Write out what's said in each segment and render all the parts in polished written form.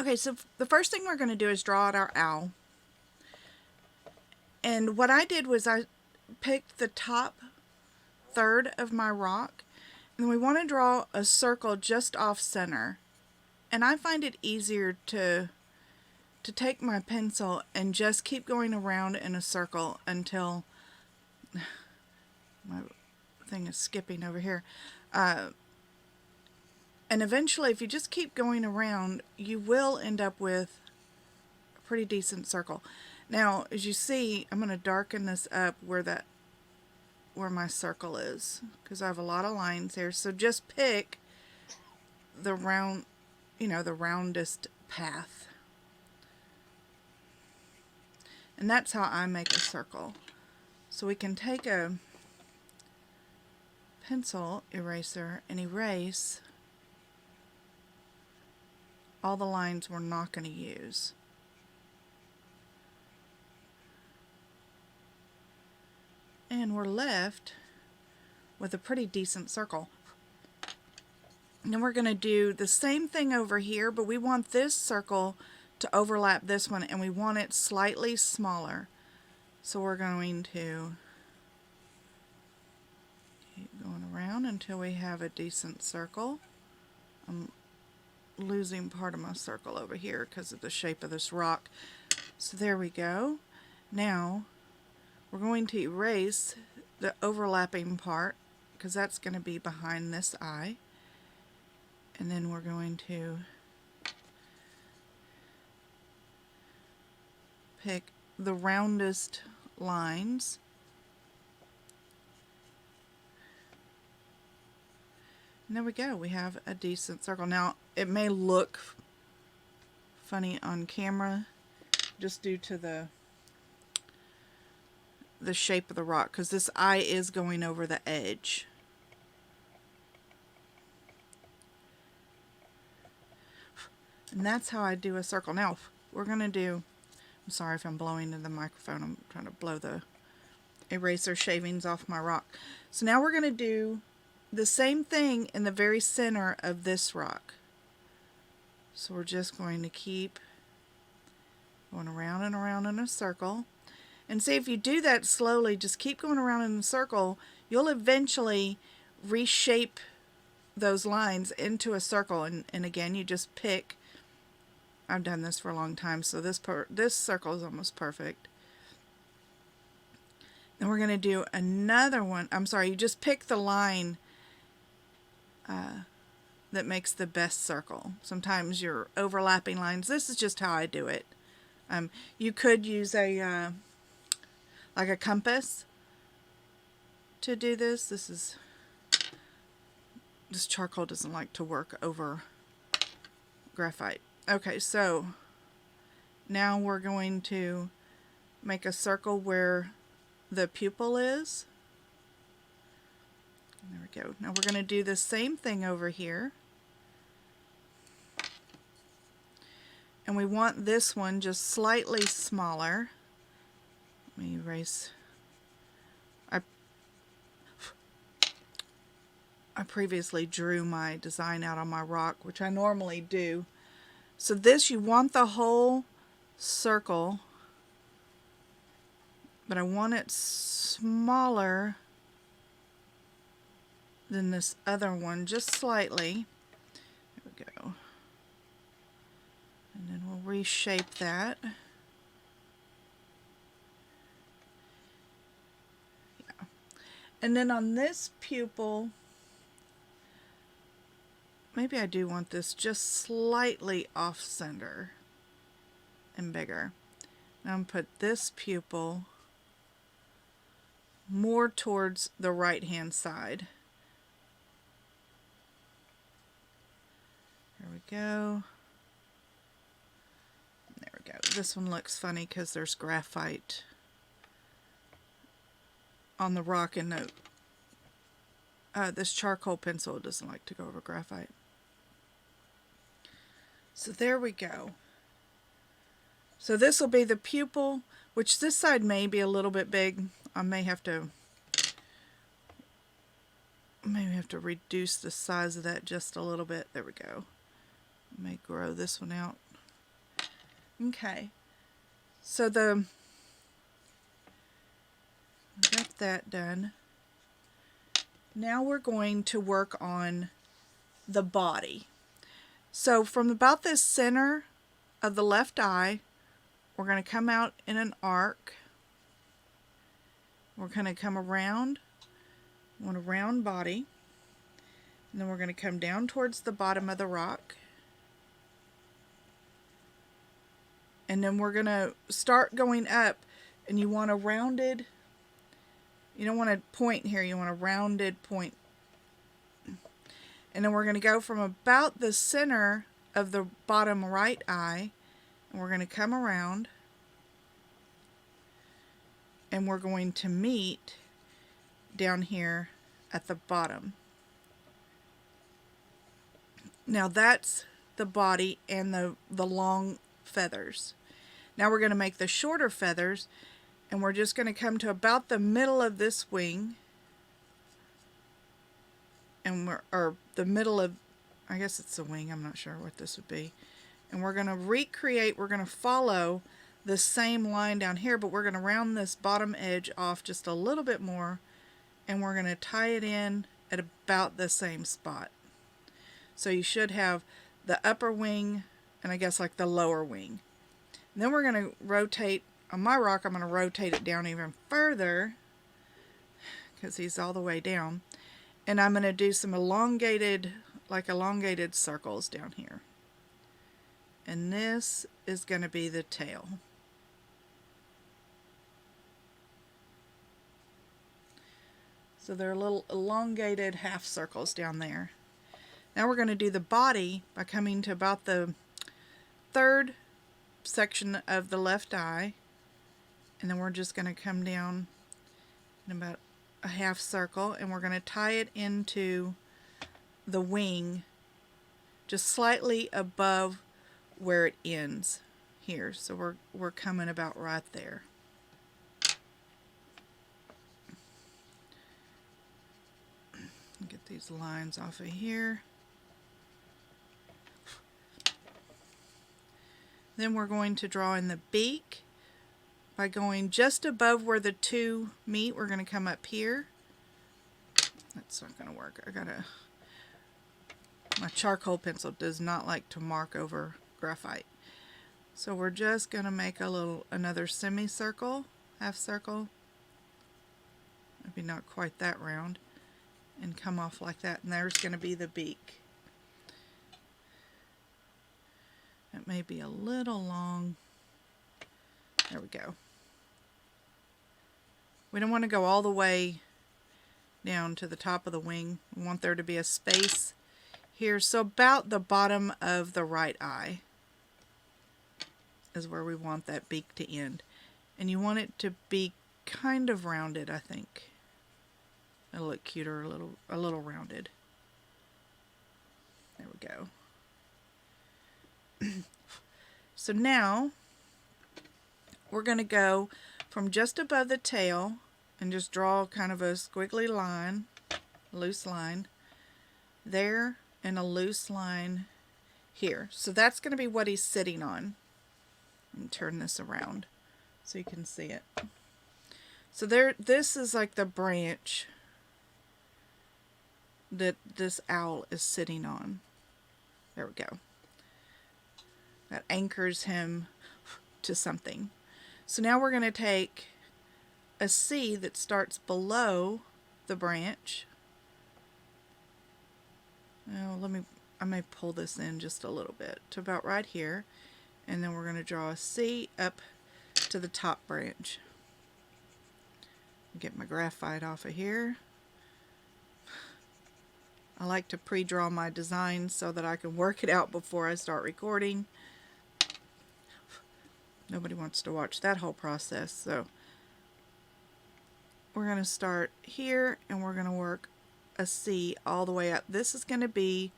Okay, so the first thing we're going to do is draw out our owl. And what I did was I picked the top third of my rock, and we want to draw a circle just off center. And I find it easier to take my pencil and just keep going around in a circle until my thing is skipping over here. And eventually, if you just keep going around, you will end up with a pretty decent circle. Now, as you see, I'm going to darken this up where my circle is, because I have a lot of lines here. So just pick the round, the roundest path. And that's how I make a circle. So we can take a pencil eraser and erase all the lines we're not going to use. And we're left with a pretty decent circle. And then we're going to do the same thing over here, but we want this circle to overlap this one, and we want it slightly smaller. So we're going to keep going around until we have a decent circle. I'm losing part of my circle over here because of the shape of this rock. So there we go. Now we're going to erase the overlapping part, because that's going to be behind this eye. And then we're going to pick the roundest lines. And there we go. We have a decent circle. Now, it may look funny on camera just due to the shape of the rock, because this eye is going over the edge. And that's how I do a circle. Now, we're going to do, I'm sorry if I'm blowing in the microphone, I'm trying to blow the eraser shavings off my rock. So now we're going to do the same thing in the very center of this rock. So we're just going to keep going around and around in a circle. And see, if you do that slowly, just keep going around in a circle, you'll eventually reshape those lines into a circle. And again, you just pick, I've done this for a long time, so this circle is almost perfect. Then we're going to do another one. I'm sorry, you just pick the line that makes the best circle. Sometimes you're overlapping lines. This is just how I do it. You could use a like a compass to do this. This charcoal doesn't like to work over graphite. Okay, so now we're going to make a circle where the pupil is. There we go. Now we're going to do the same thing over here. And we want this one just slightly smaller. Let me erase. I previously drew my design out on my rock, which I normally do. So this, you want the whole circle, but I want it smaller than this other one, just slightly. There we go. And then we'll reshape that. Yeah. And then on this pupil, maybe I do want this just slightly off center and bigger. Now I'm going to put this pupil more towards the right hand side. There we go. There we go. This one looks funny because there's graphite on the rock, and this charcoal pencil doesn't like to go over graphite. So there we go. So this will be the pupil, which this side may be a little bit big. I may have to reduce the size of that just a little bit. There we go. May grow this one out. Okay, so got that done. Now we're going to work on the body. So from about the center of the left eye, we're going to come out in an arc. We're going to come around, want a round body, and then we're going to come down towards the bottom of the rock. And then we're going to start going up, and you want a rounded, you don't want a point here, you want a rounded point. And then we're going to go from about the center of the bottom right eye, and we're going to come around, and we're going to meet down here at the bottom. Now that's the body and the long feathers. Now we're going to make the shorter feathers, and we're just going to come to about the middle of this wing, and or the middle of, I guess it's the wing, I'm not sure what this would be. And we're going to recreate, we're going to follow the same line down here, but we're going to round this bottom edge off just a little bit more, and we're going to tie it in at about the same spot. So you should have the upper wing and I guess like the lower wing. And then we're going to rotate, on my rock I'm going to rotate it down even further because he's all the way down. And I'm going to do some elongated circles down here. And this is going to be the tail. So they're little elongated half circles down there. Now we're going to do the body by coming to about the third section of the left eye, and then we're just going to come down in about a half circle, and we're going to tie it into the wing just slightly above where it ends here. So we're coming about right there. Get these lines off of here. Then we're going to draw in the beak by going just above where the two meet. We're going to come up here. That's not going to work. My charcoal pencil does not like to mark over graphite. So we're just going to make another semicircle, half circle. Maybe not quite that round. And come off like that. And there's going to be the beak. It may be a little long. There we go. We don't want to go all the way down to the top of the wing. We want there to be a space here. So about the bottom of the right eye is where we want that beak to end. And you want it to be kind of rounded, I think. It'll look cuter, a little rounded. There we go. So now we're going to go from just above the tail and just draw kind of a squiggly line, loose line there, and a loose line here. So that's going to be what he's sitting on. And turn this around so you can see it. So this is like the branch that this owl is sitting on. There we go. That anchors him to something. So now we're going to take a C that starts below the branch. Now I may pull this in just a little bit to about right here, and then we're going to draw a C up to the top branch. Get my graphite off of here. I like to pre-draw my designs so that I can work it out before I start recording. Nobody wants to watch that whole process, so we're going to start here and we're going to work a C all the way up. This is going to be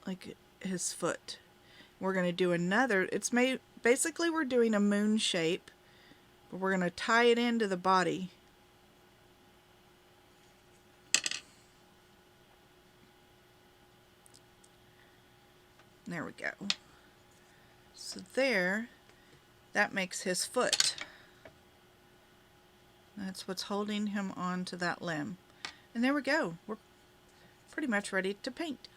like his foot. We're going to do another, basically we're doing a moon shape, but we're going to tie it into the body. There we go. So there that makes his foot. That's what's holding him on to that limb. And there we go. We're pretty much ready to paint.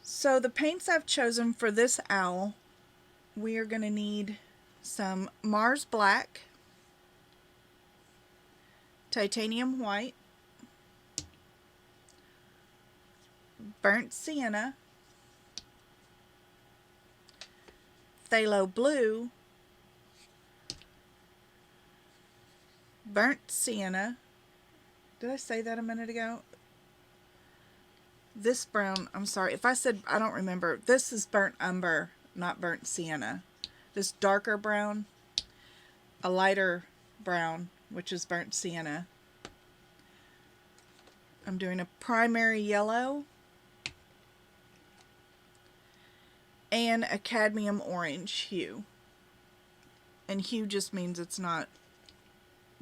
So the paints I've chosen for this owl, we are going to need some Mars Black, Titanium White, Burnt Sienna, Phthalo Blue, Burnt Sienna. Did I say that a minute ago? This brown, I'm sorry, if I said, I don't remember. This is Burnt Umber, not Burnt Sienna. This darker brown, a lighter brown, which is Burnt Sienna. I'm doing a primary yellow and a cadmium orange hue. And hue just means it's not,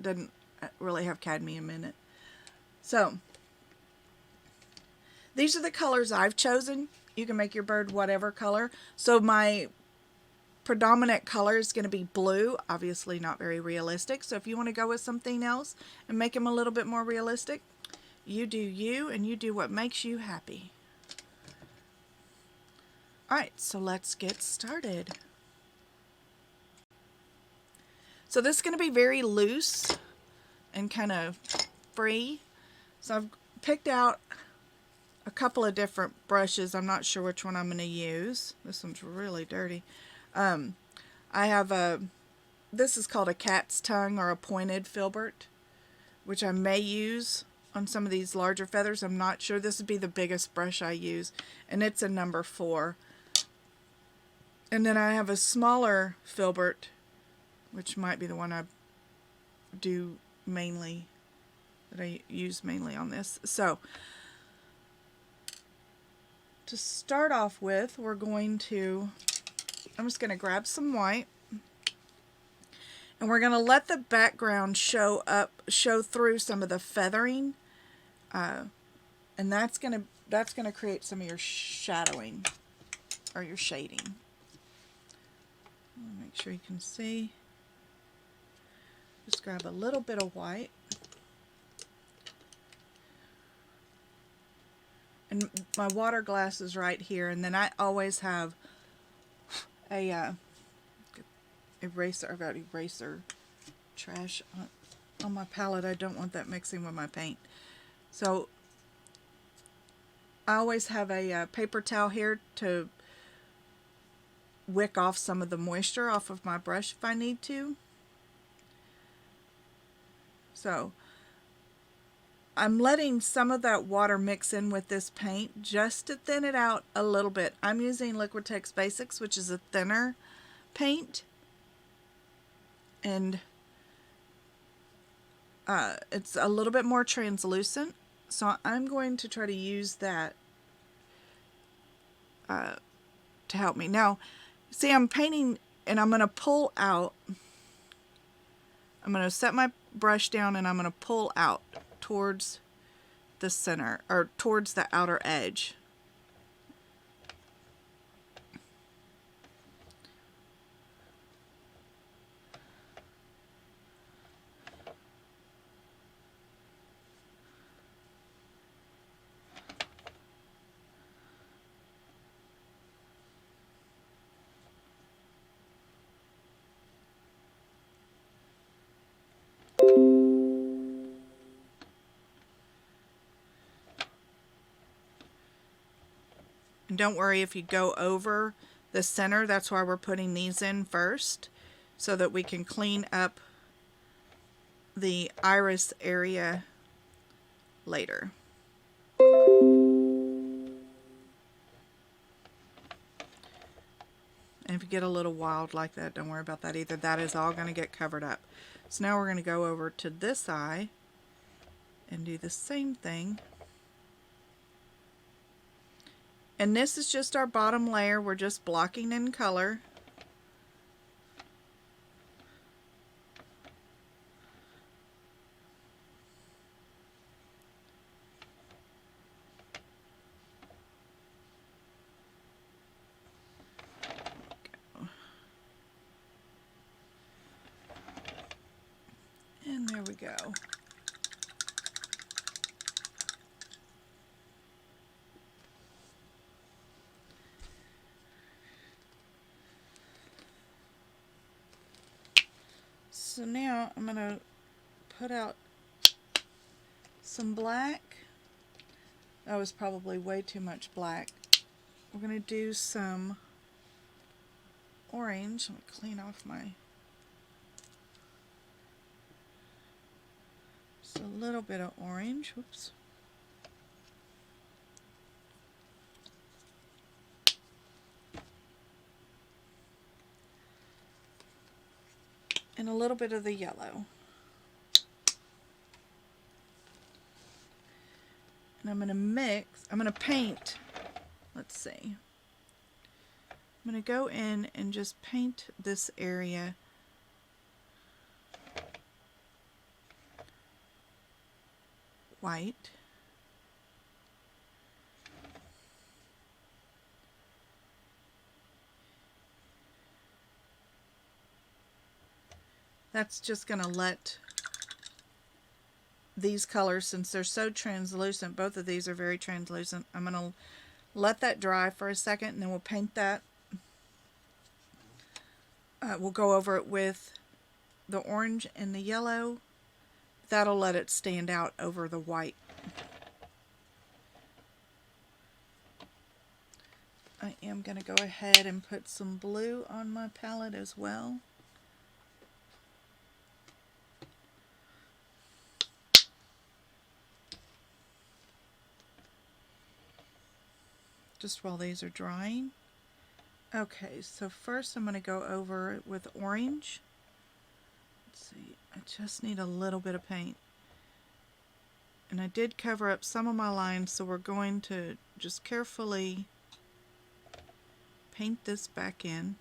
doesn't really have cadmium in it. So, these are the colors I've chosen. You can make your bird whatever color. So my predominant color is going to be blue. Obviously not very realistic. So if you want to go with something else and make them a little bit more realistic, you do you, and you do what makes you happy. Alright, so let's get started. So this is going to be very loose and kind of free. So I've picked out a couple of different brushes. I'm not sure which one I'm going to use. This one's really dirty. I have this is called a cat's tongue or a pointed filbert, which I may use on some of these larger feathers. I'm not sure. This would be the biggest brush I use, and it's a number 4. And then I have a smaller filbert, which might be the one I do mainly, that I use mainly on this. So, to start off with, I'm just going to grab some white, and we're going to let the background show through some of the feathering, and that's going to create some of your shadowing or your shading. Make sure you can see. Just grab a little bit of white. And my water glass is right here, and then I always have a eraser. I've got eraser trash on my palette. I don't want that mixing with my paint. So I always have a paper towel here to wick off some of the moisture off of my brush if I need to. So I'm letting some of that water mix in with this paint just to thin it out a little bit. I'm using Liquitex Basics, which is a thinner paint, and it's a little bit more translucent, so I'm going to try to use that to help me. Now, see, I'm painting, and I'm going to pull out. I'm going to set my brush down, and I'm going to pull out towards the center, or towards the outer edge. And don't worry if you go over the center. That's why we're putting these in first, so that we can clean up the iris area later. And if you get a little wild like that, don't worry about that either. That is all going to get covered up. So now we're going to go over to this eye and do the same thing. And this is just our bottom layer. We're just blocking in color. There we go. So now I'm going to put out some black. That was probably way too much black. We're going to do some orange. I'm going to clean off my... Just a little bit of orange. Whoops. And a little bit of the yellow. And I'm going to mix, I'm going to paint, let's see. I'm going to go in and just paint this area white. That's just going to let these colors, since they're so translucent, both of these are very translucent, I'm going to let that dry for a second and then we'll paint that. We'll go over it with the orange and the yellow. That'll let it stand out over the white. I am going to go ahead and put some blue on my palette as well. Just while these are drying. Okay, so first I'm going to go over it with orange. Let's see, I just need a little bit of paint. And I did cover up some of my lines, so we're going to just carefully paint this back in.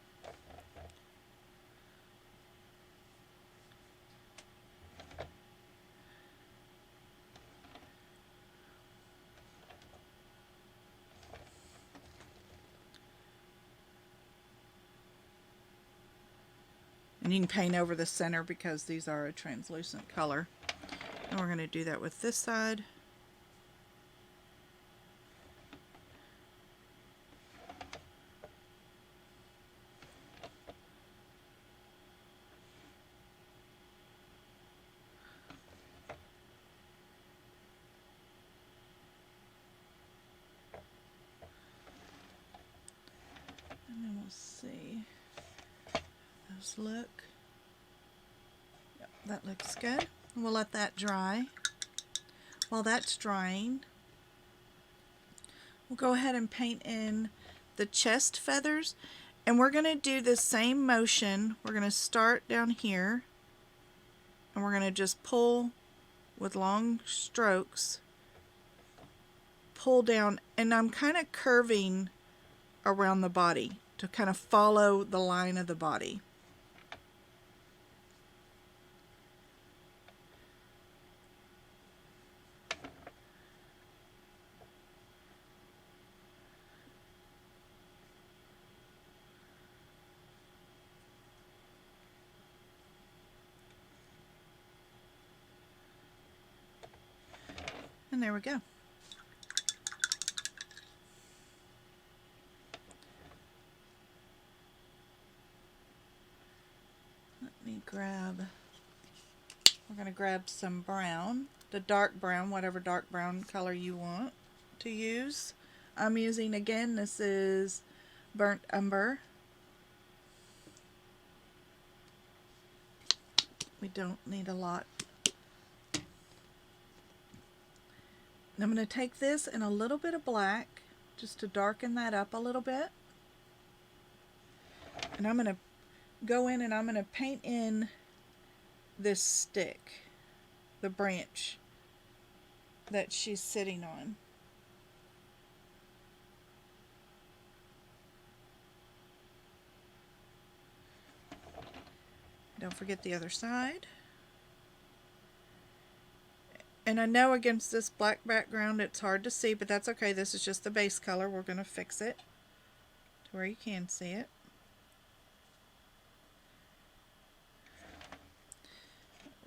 And you can paint over the center because these are a translucent color. And we're going to do that with this side. And then we'll see. Those look. Yep, that looks good. We'll let that dry. While that's drying, we'll go ahead and paint in the chest feathers, and we're going to do the same motion. We're going to start down here and we're going to just pull with long strokes, pull down, and I'm kind of curving around the body to kind of follow the line of the body. And there we go. Let me grab, we're going to grab some brown, the dark brown, whatever dark brown color you want to use. I'm using, again, this is burnt umber. We don't need a lot. I'm going to take this and a little bit of black just to darken that up a little bit. And I'm going to go in and I'm going to paint in this stick, the branch that she's sitting on. Don't forget the other side. And I know against this black background it's hard to see, but that's okay. This is just the base color. We're going to fix it to where you can see it.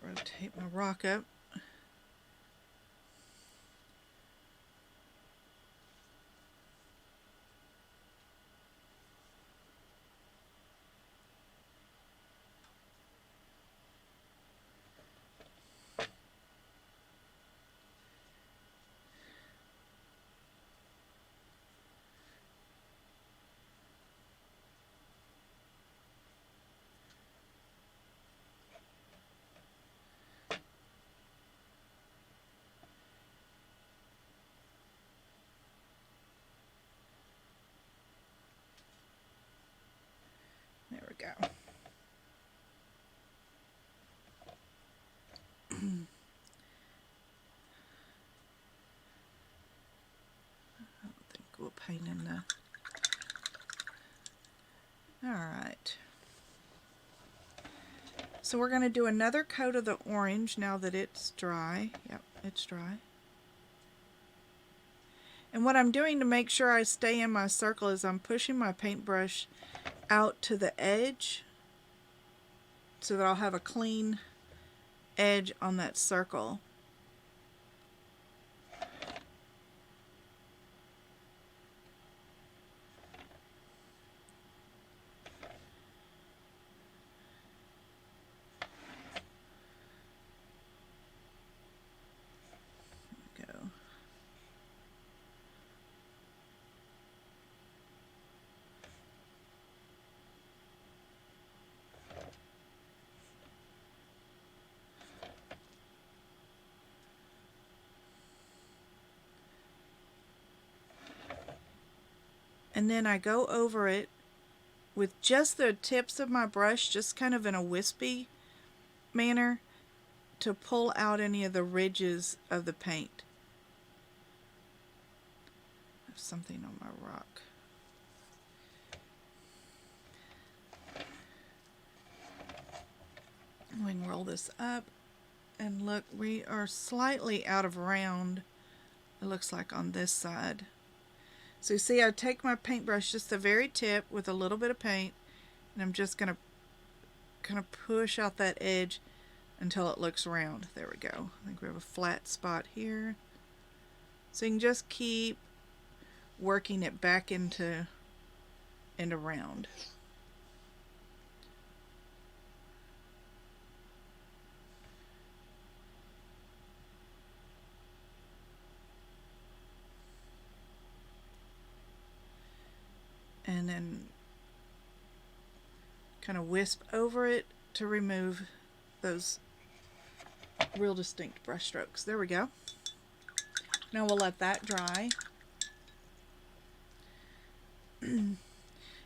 rotate my rock up. There we go. I don't think we'll paint in the... Alright. So we're going to do another coat of the orange now that it's dry. Yep, it's dry. And what I'm doing to make sure I stay in my circle is I'm pushing my paintbrush out to the edge so that I'll have a clean edge on that circle. And then I go over it with just the tips of my brush, just kind of in a wispy manner, to pull out any of the ridges of the paint. There's something on my rock. We can roll this up and look, we are slightly out of round, it looks like, on this side. So you see, I take my paintbrush just the very tip with a little bit of paint, and I'm just going to kind of push out that edge until it looks round. There we go. I think we have a flat spot here. So you can just keep working it back into round. And then kind of wisp over it to remove those real distinct brush strokes. There we go. Now we'll let that dry. And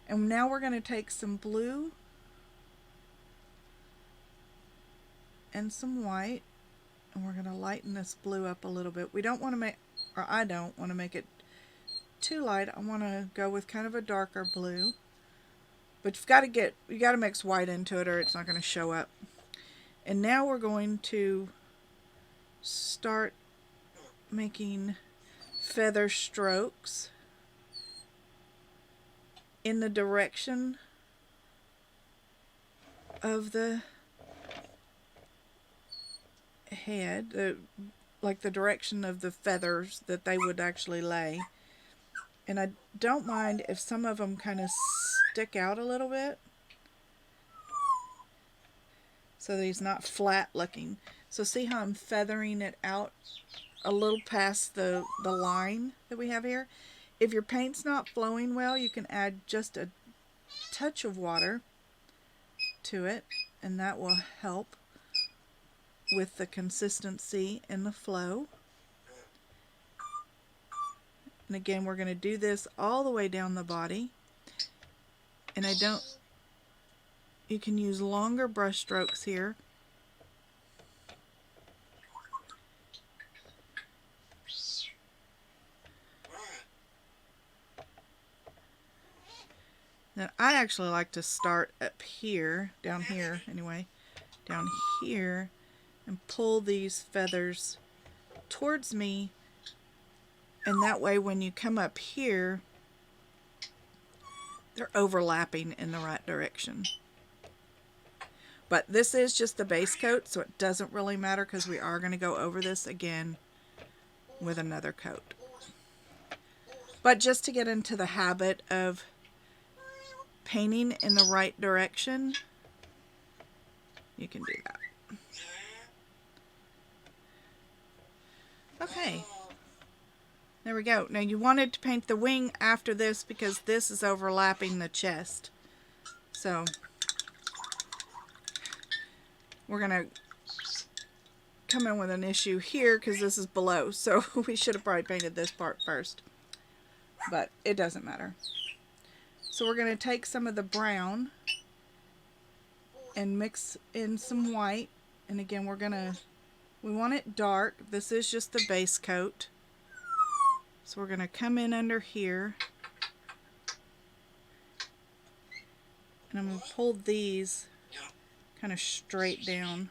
now we're going to take some blue and some white, and we're going to lighten this blue up a little bit. We don't want to make, or I don't want to make it too light. I want to go with kind of a darker blue, but you got to mix white into it or it's not going to show up. And now we're going to start making feather strokes in the direction of the head, like the direction of the feathers that they would actually lay. And I don't mind if some of them kind of stick out a little bit, so that he's not flat looking. So see how I'm feathering it out a little past the line that we have here? If your paint's not flowing well, you can add just a touch of water to it, and that will help with the consistency and the flow. And again, we're going to do this all the way down the body. And you can use longer brush strokes here. Now, I actually like to start up here, down here anyway, down here, and pull these feathers towards me. And that way when you come up here, they're overlapping in the right direction. But this is just the base coat, so it doesn't really matter because we are going to go over this again with another coat. But just to get into the habit of painting in the right direction, you can do that. Okay, there we go. Now you wanted to paint the wing after this because this is overlapping the chest. So we're going to come in with an issue here because this is below. So we should have probably painted this part first. But it doesn't matter. So we're going to take some of the brown and mix in some white. And again, we want it dark. This is just the base coat. So we're going to come in under here. And I'm going to pull these kind of straight down.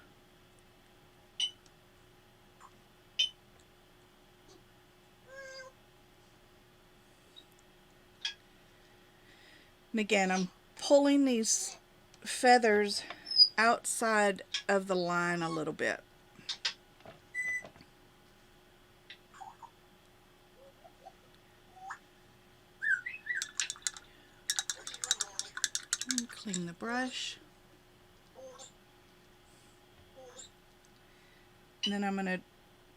And again, I'm pulling these feathers outside of the line a little bit. And clean the brush. And then I'm going to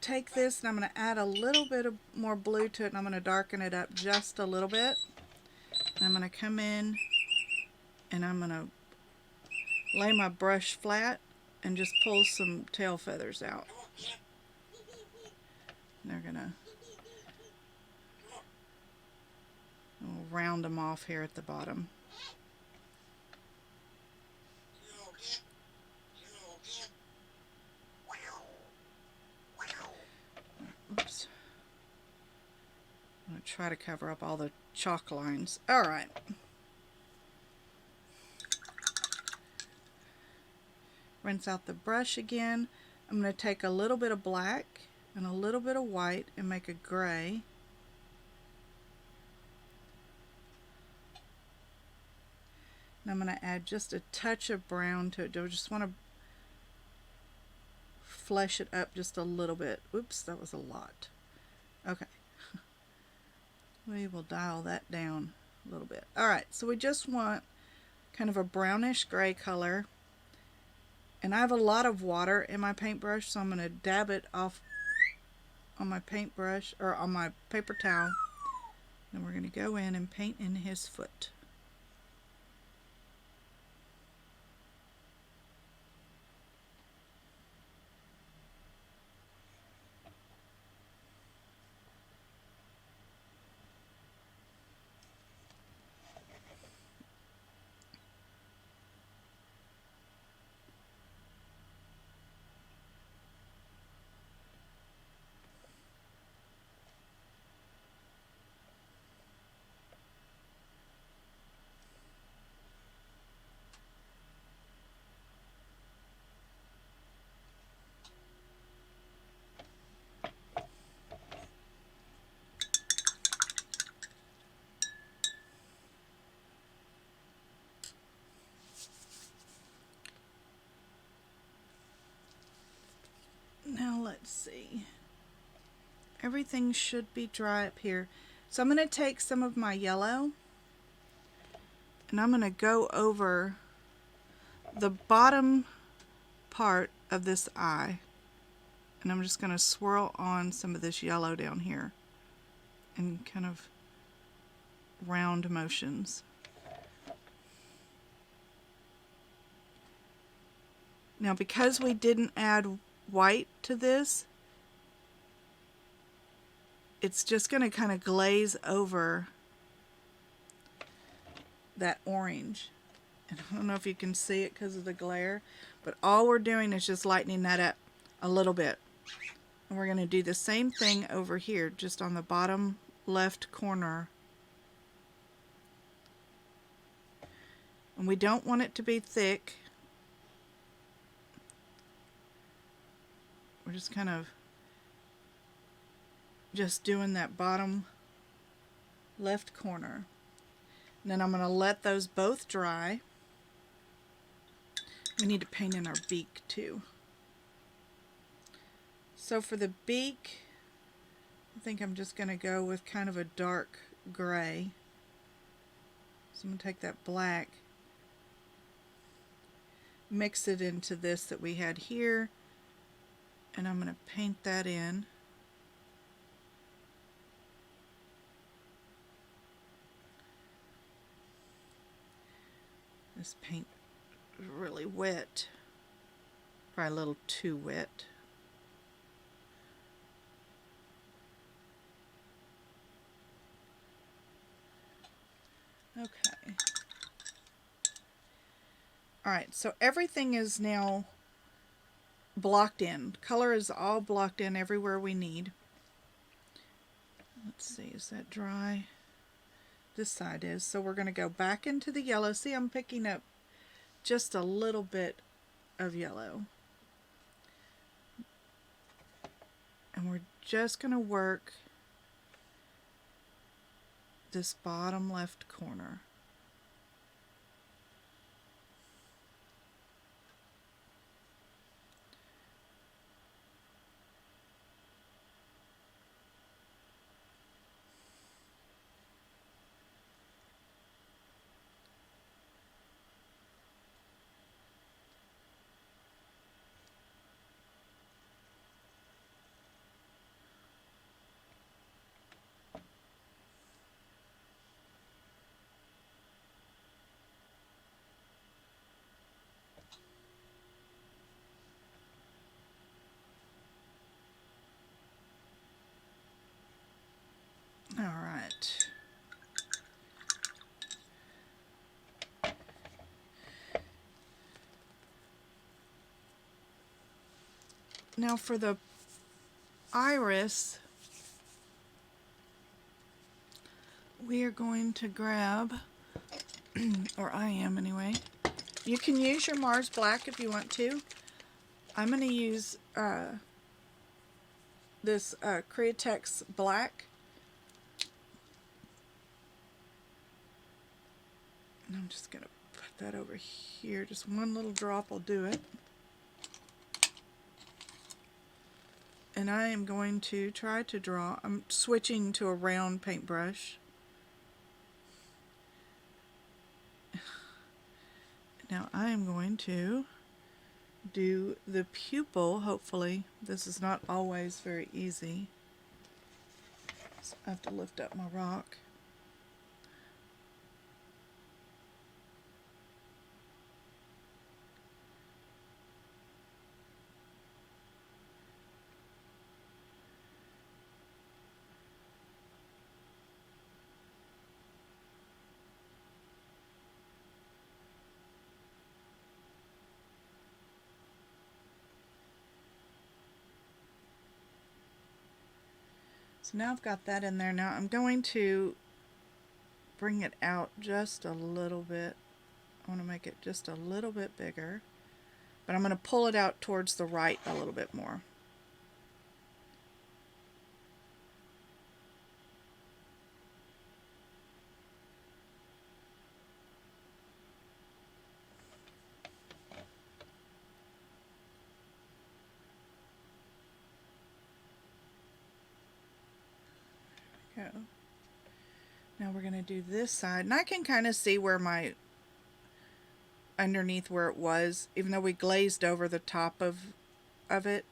take this and I'm going to add a little bit of more blue to it, and I'm going to darken it up just a little bit. And I'm going to come in and I'm going to lay my brush flat and just pull some tail feathers out. And they're going to round them off here at the bottom. Oops. I'm going to try to cover up all the chalk lines. Alright. Rinse out the brush again. I'm going to take a little bit of black and a little bit of white and make a gray. And I'm going to add just a touch of brown to it. I just want to flesh it up just a little bit. Oops, that was a lot. Okay. We will dial that down a little bit. Alright, so we just want kind of a brownish gray color. And I have a lot of water in my paintbrush, so I'm going to dab it off on my paintbrush, or on my paper towel. And we're going to go in and paint in his foot. Now let's see. Everything should be dry up here. So I'm going to take some of my yellow and I'm going to go over the bottom part of this eye. And I'm just going to swirl on some of this yellow down here in kind of round motions. Now because we didn't add white to this, it's just going to kind of glaze over that orange. And I don't know if you can see it because of the glare, but all we're doing is just lightening that up a little bit. And we're going to do the same thing over here, just on the bottom left corner. And we don't want it to be thick. We're just kind of just doing that bottom left corner. And then I'm going to let those both dry. We need to paint in our beak too. So for the beak, I think I'm just going to go with kind of a dark gray. So I'm going to take that black, mix it into this that we had here, and I'm going to paint that in. This paint is really wet, probably a little too wet. Okay. Alright, so everything is now blocked in. Color is all blocked in everywhere we need. Let's see, is that dry? This side is. So we're going to go back into the yellow. See, I'm picking up just a little bit of yellow. And we're just going to work this bottom left corner. All right. Now for the iris, we are going to grab, or I am anyway. You can use your Mars Black if you want to. I'm going to use this Liquitex Black. And I'm just going to put that over here. Just one little drop will do it. And I am going to try to draw. I'm switching to a round paintbrush. Now I am going to do the pupil, hopefully. This is not always very easy. So I have to lift up my rock. So now I've got that in there. Now I'm going to bring it out just a little bit. I want to make it just a little bit bigger, but I'm going to pull it out towards the right a little bit more. Go. Now we're going to do this side, and I can kind of see where my underneath where it was, even though we glazed over the top of it,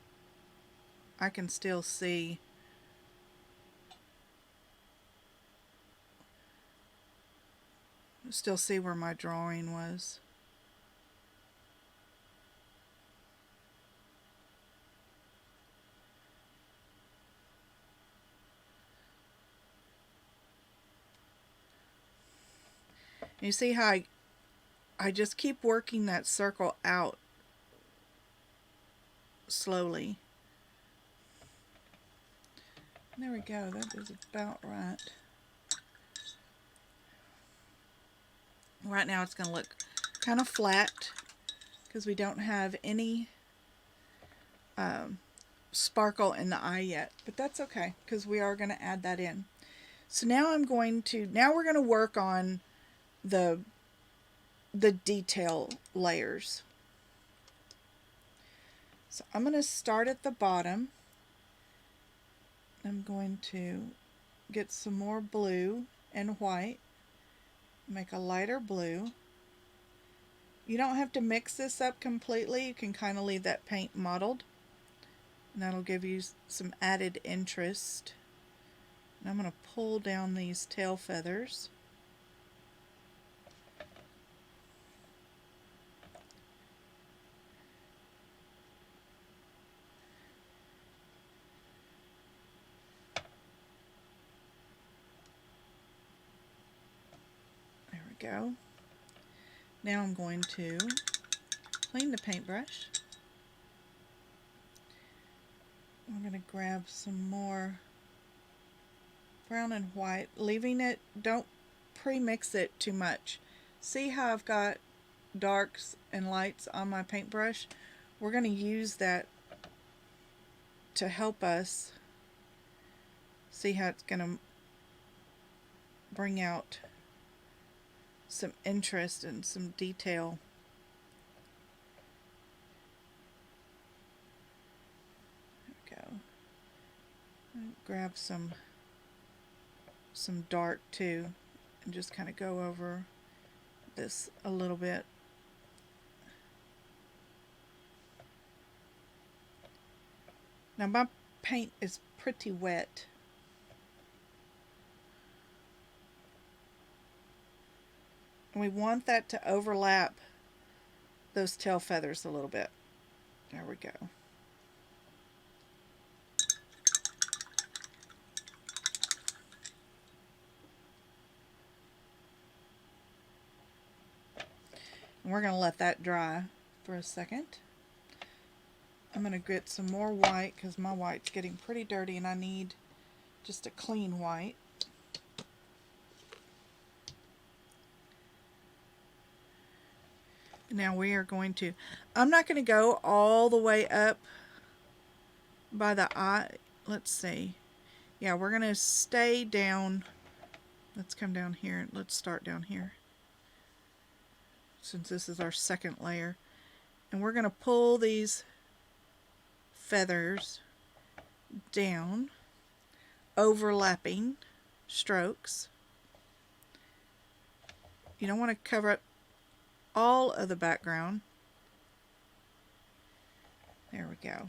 I can still see where my drawing was. You see how I just keep working that circle out slowly. There we go, that is about right. Right now it's going to look kind of flat because we don't have any sparkle in the eye yet, but that's okay because we are going to add that in. So now we're going to work on the detail layers. So I'm going to start at the bottom. I'm going to get some more blue and white, make a lighter blue. You don't have to mix this up completely. You can kind of leave that paint mottled, and that'll give you some added interest. And I'm going to pull down these tail feathers. There we go. Now I'm going to clean the paintbrush. I'm going to grab some more brown and white, leaving it, don't pre-mix it too much. See how I've got darks and lights on my paintbrush? We're going to use that to help us see how it's going to bring out some interest and some detail. There we go. Grab some dark too, and just kind of go over this a little bit. Now my paint is pretty wet. And we want that to overlap those tail feathers a little bit. There we go. And we're going to let that dry for a second. I'm going to get some more white because my white's getting pretty dirty and I need just a clean white. Now we are going to, I'm not going to go all the way up by the eye. Let's see. Yeah, we're going to stay down. Let's come down here. Let's start down here, since this is our second layer. And we're going to pull these feathers down, overlapping strokes. You don't want to cover up all of the background. There we go.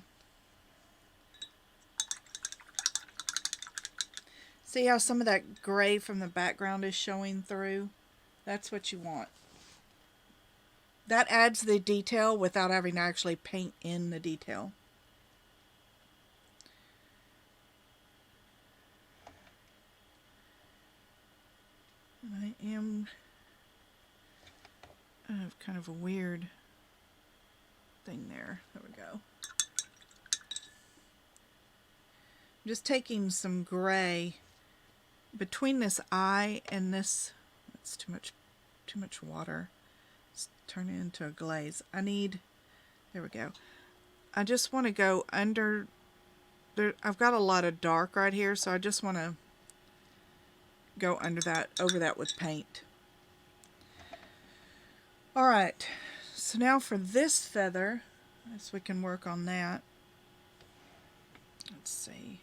See how some of that gray from the background is showing through? That's what you want. That adds the detail without having to actually paint in the detail. I have kind of a weird thing there. There we go. I'm just taking some gray between this eye and this. That's too much water. Let's turn it into a glaze. There we go. I just want to go under there. I've got a lot of dark right here, so I just want to go over that with paint. Alright, so now for this feather, so we can work on that. Let's see.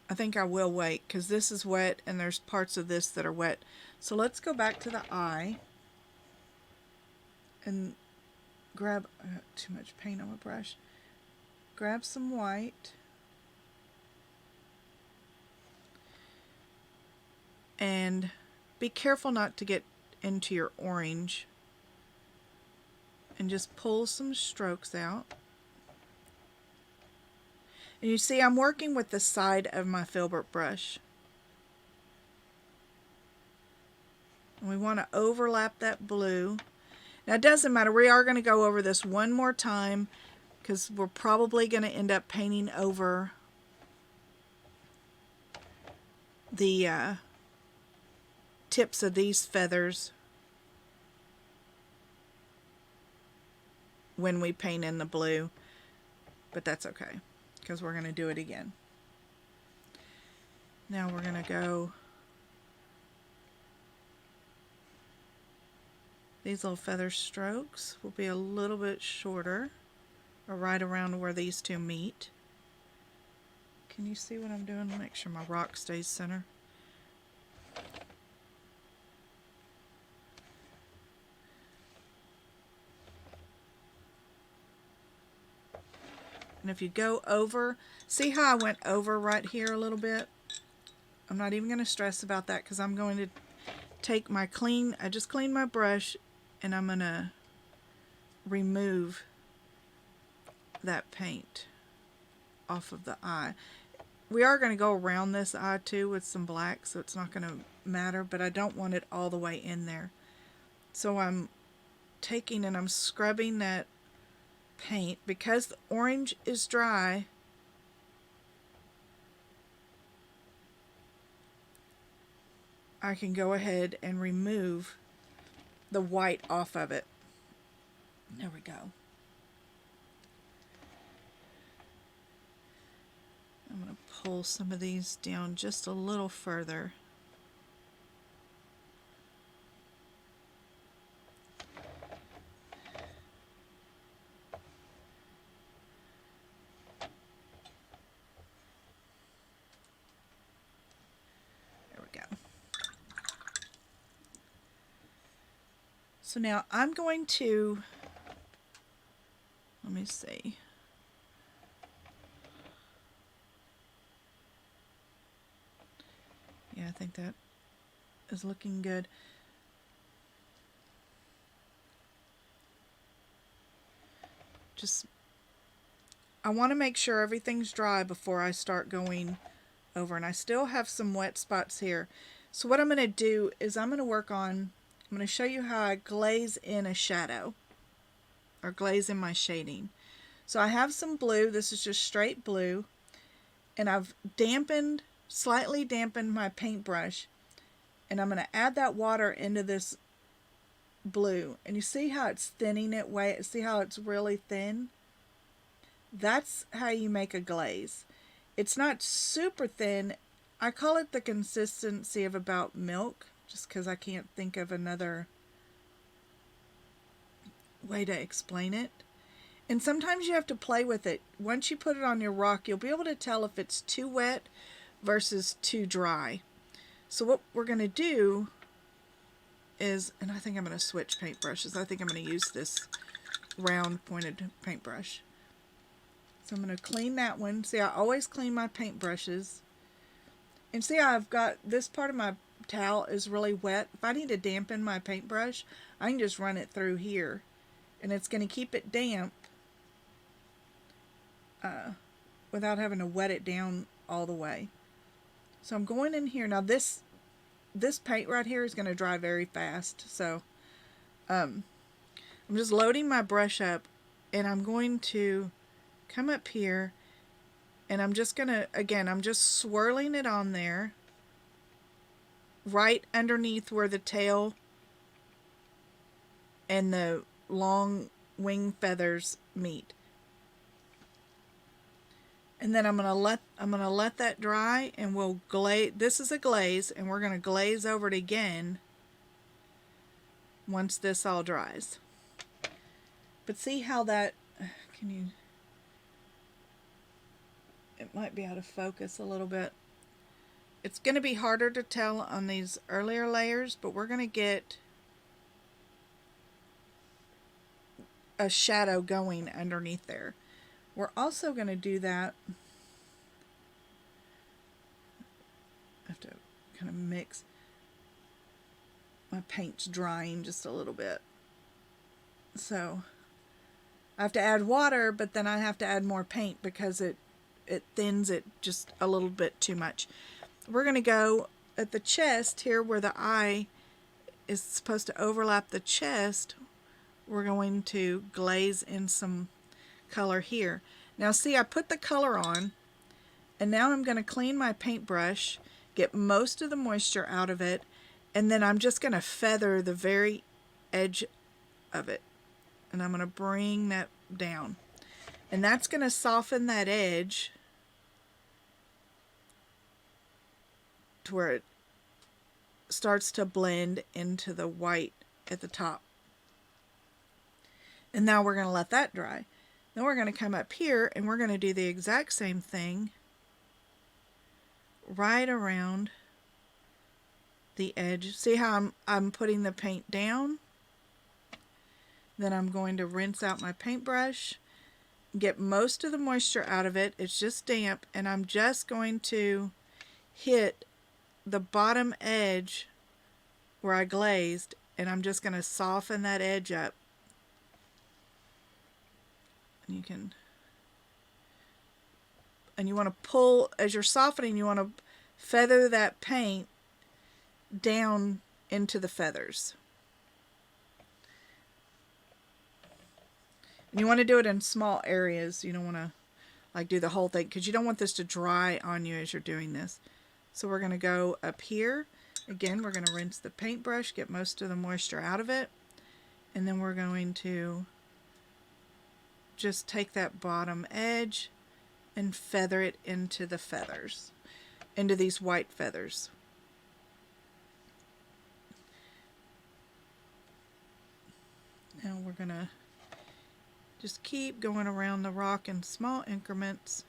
I think I will wait because this is wet and there's parts of this that are wet. So let's go back to the eye and grab, I got too much paint on my brush. Grab some white. And be careful not to get into your orange, and just pull some strokes out. And you see I'm working with the side of my filbert brush. And we want to overlap that blue. Now it doesn't matter, we are going to go over this one more time because we're probably going to end up painting over the tips of these feathers when we paint in the blue, but that's okay because we're going to do it again. Now we're going to go These little feather strokes will be a little bit shorter, or right around where these two meet. Can you see what I'm doing? Make sure my rock stays center. And if you go over, see how I went over right here a little bit? I'm not even going to stress about that because I'm going to take my I just cleaned my brush and I'm going to remove that paint off of the eye. We are going to go around this eye too with some black, so it's not going to matter, but I don't want it all the way in there. So I'm taking and I'm scrubbing that paint because the orange is dry. I can go ahead and remove the white off of it. There we go. I'm going to pull some of these down just a little further. There we go. So now I'm going to, let me see. Yeah, I think that is looking good. I want to make sure everything's dry before I start going over, and I still have some wet spots here. So what I'm going to do is I'm going to show you how I glaze in a shadow, or glaze in my shading. So I have some blue, this is just straight blue, and I've slightly dampened my paintbrush, and I'm going to add that water into this blue, and you see how it's thinning it see how it's really thin? That's how you make a glaze. It's not super thin. I call it the consistency of about milk, just because I can't think of another way to explain it. And sometimes you have to play with it. Once you put it on your rock, you'll be able to tell if it's too wet versus too dry. So what we're going to do is, and I think I'm going to switch paintbrushes. I think I'm going to use this round pointed paintbrush. So I'm going to clean that one. See, I always clean my paintbrushes. And see, I've got this part of my towel is really wet. If I need to dampen my paintbrush, I can just run it through here. And it's going to keep it damp without having to wet it down all the way. So I'm going in here. Now this paint right here is going to dry very fast. So I'm just loading my brush up, and I'm going to come up here, and I'm just going to, again, I'm just swirling it on there right underneath where the tail and the long wing feathers meet. And then I'm gonna let that dry, and we'll glaze. This is a glaze, and we're gonna glaze over it again once this all dries. But see how that, it might be out of focus a little bit. It's gonna be harder to tell on these earlier layers, but we're gonna get a shadow going underneath there. We're also going to do that. I have to kind of mix. My paint's drying just a little bit. So I have to add water, but then I have to add more paint because it thins it just a little bit too much. We're going to go at the chest here where the eye is supposed to overlap the chest. We're going to glaze in some color here. Now see, I put the color on, and now I'm going to clean my paintbrush, get most of the moisture out of it, and then I'm just going to feather the very edge of it, and I'm going to bring that down, and that's going to soften that edge to where it starts to blend into the white at the top. And now we're going to let that dry. Then we're going to come up here and we're going to do the exact same thing right around the edge. See how I'm putting the paint down? Then I'm going to rinse out my paintbrush, get most of the moisture out of it. It's just damp, and I'm just going to hit the bottom edge where I glazed, and I'm just going to soften that edge up. And you want to pull, as you're softening, you want to feather that paint down into the feathers. And you want to do it in small areas. You don't want to like do the whole thing, because you don't want this to dry on you as you're doing this. So we're going to go up here. Again, we're going to rinse the paintbrush, get most of the moisture out of it, and then we're going to just take that bottom edge and feather it into the feathers, into these white feathers. Now we're going to just keep going around the rock in small increments.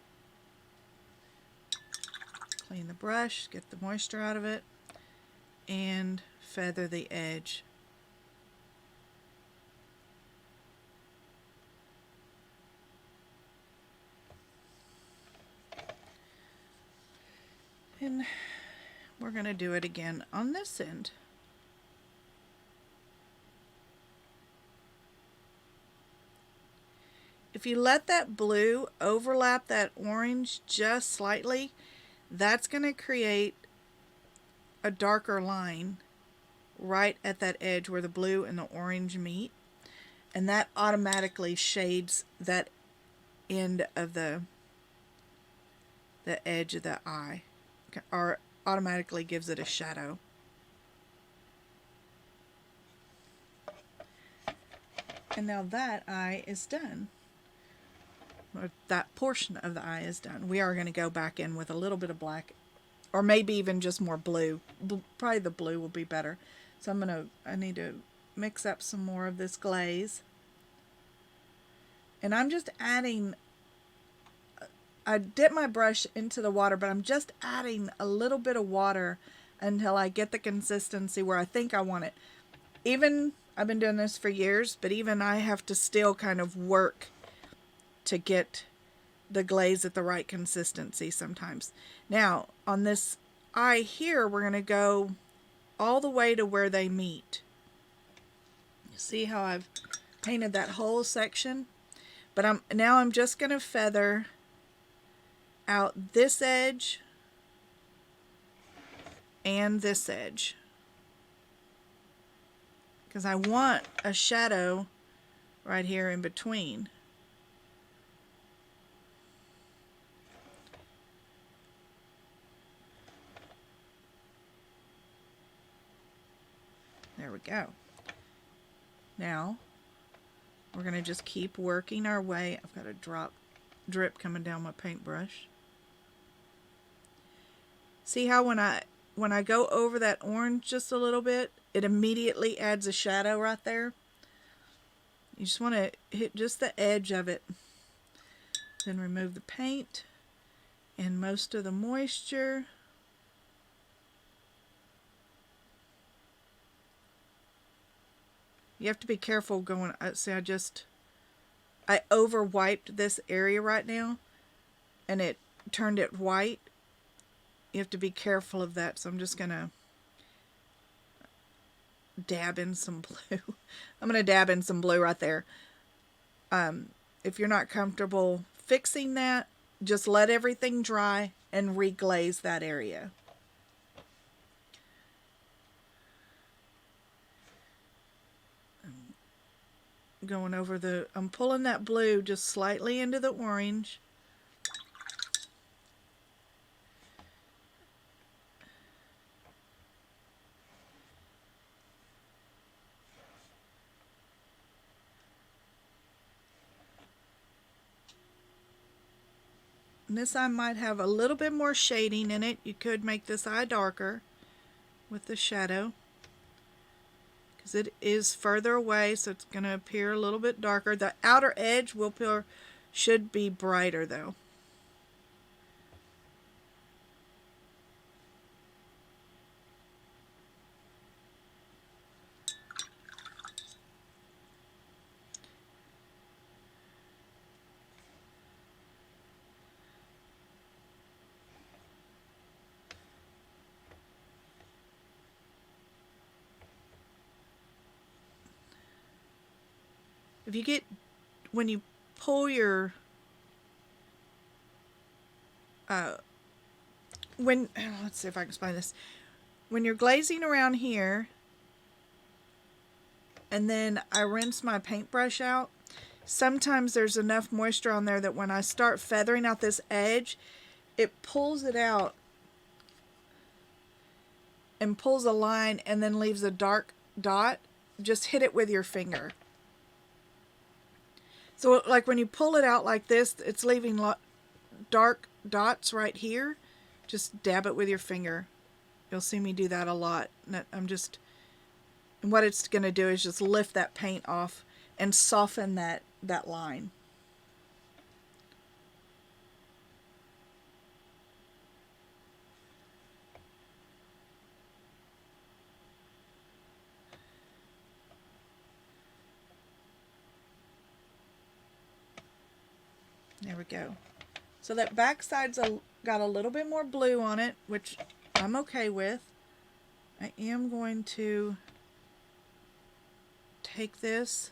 Clean the brush, get the moisture out of it, and feather the edge. And we're going to do it again on this end. If you let that blue overlap that orange just slightly, that's going to create a darker line right at that edge where the blue and the orange meet, and that automatically shades that end of the edge of the eye, or automatically gives it a shadow. And now that eye is done. Or that portion of the eye is done. We are going to go back in with a little bit of black, or maybe even just more blue. Probably the blue will be better. So I need to mix up some more of this glaze. And I'm just adding, I dip my brush into the water, but I'm just adding a little bit of water until I get the consistency where I think I want it. Even, I've been doing this for years, but even I have to still kind of work to get the glaze at the right consistency sometimes. Now, on this eye here, we're going to go all the way to where they meet. See how I've painted that whole section? But I'm just going to feather out this edge and this edge, because I want a shadow right here in between. There we go. Now we're going to just keep working our way. I've got a drip coming down my paintbrush. See how when I go over that orange just a little bit, it immediately adds a shadow right there? You just want to hit just the edge of it. Then remove the paint and most of the moisture. You have to be careful going, see, I over wiped this area right now and it turned it white. You have to be careful of that, so I'm just going to dab in some blue. I'm going to dab in some blue right there. If you're not comfortable fixing that, just let everything dry and reglaze that area. Going over I'm pulling that blue just slightly into the orange. And this eye might have a little bit more shading in it. You could make this eye darker with the shadow, because it is further away, so it's going to appear a little bit darker. The outer edge will appear, should be brighter though. If you get, when you pull your, let's see if I can explain this. When you're glazing around here, and then I rinse my paintbrush out, sometimes there's enough moisture on there that when I start feathering out this edge, it pulls it out and pulls a line and then leaves a dark dot. Just hit it with your finger. So like when you pull it out like this, it's leaving dark dots right here. Just dab it with your finger. You'll see me do that a lot. And what it's going to do is just lift that paint off and soften that line. There we go. So that back side's got a little bit more blue on it, which I'm okay with. I am going to take this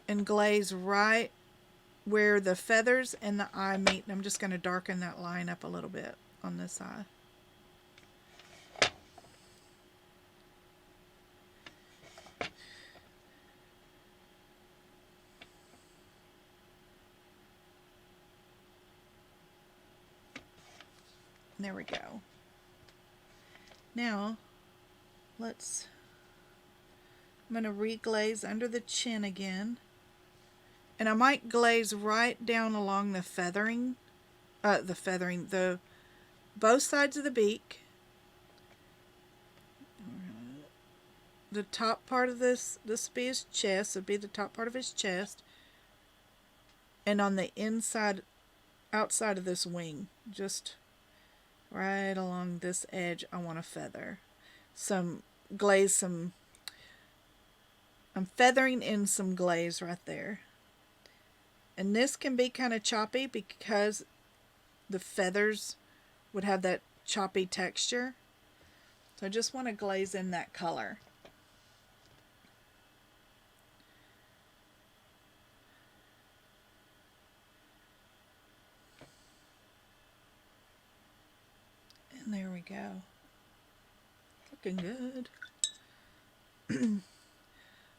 and glaze right where the feathers and the eye meet. And I'm just going to darken that line up a little bit on this eye. There we go. Now, I'm going to re-glaze under the chin again. And I might glaze right down along the both sides of the beak. The top part of this would be his chest, would be the top part of his chest. And on the outside of this wing, just right along this edge, I want to feather. I'm feathering in some glaze right there. And this can be kind of choppy because the feathers would have that choppy texture. So I just want to glaze in that color. And there we go. Looking good.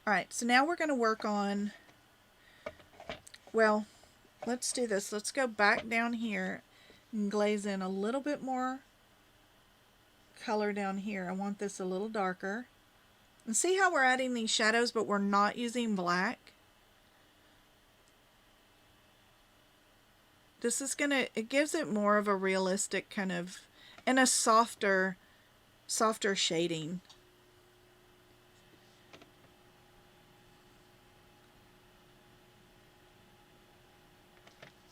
Alright, so now we're going to work on, well, let's do this. Let's go back down here and glaze in a little bit more color down here. I want this a little darker. And see how we're adding these shadows, but we're not using black? This is it gives it more of a realistic kind of, and a softer shading.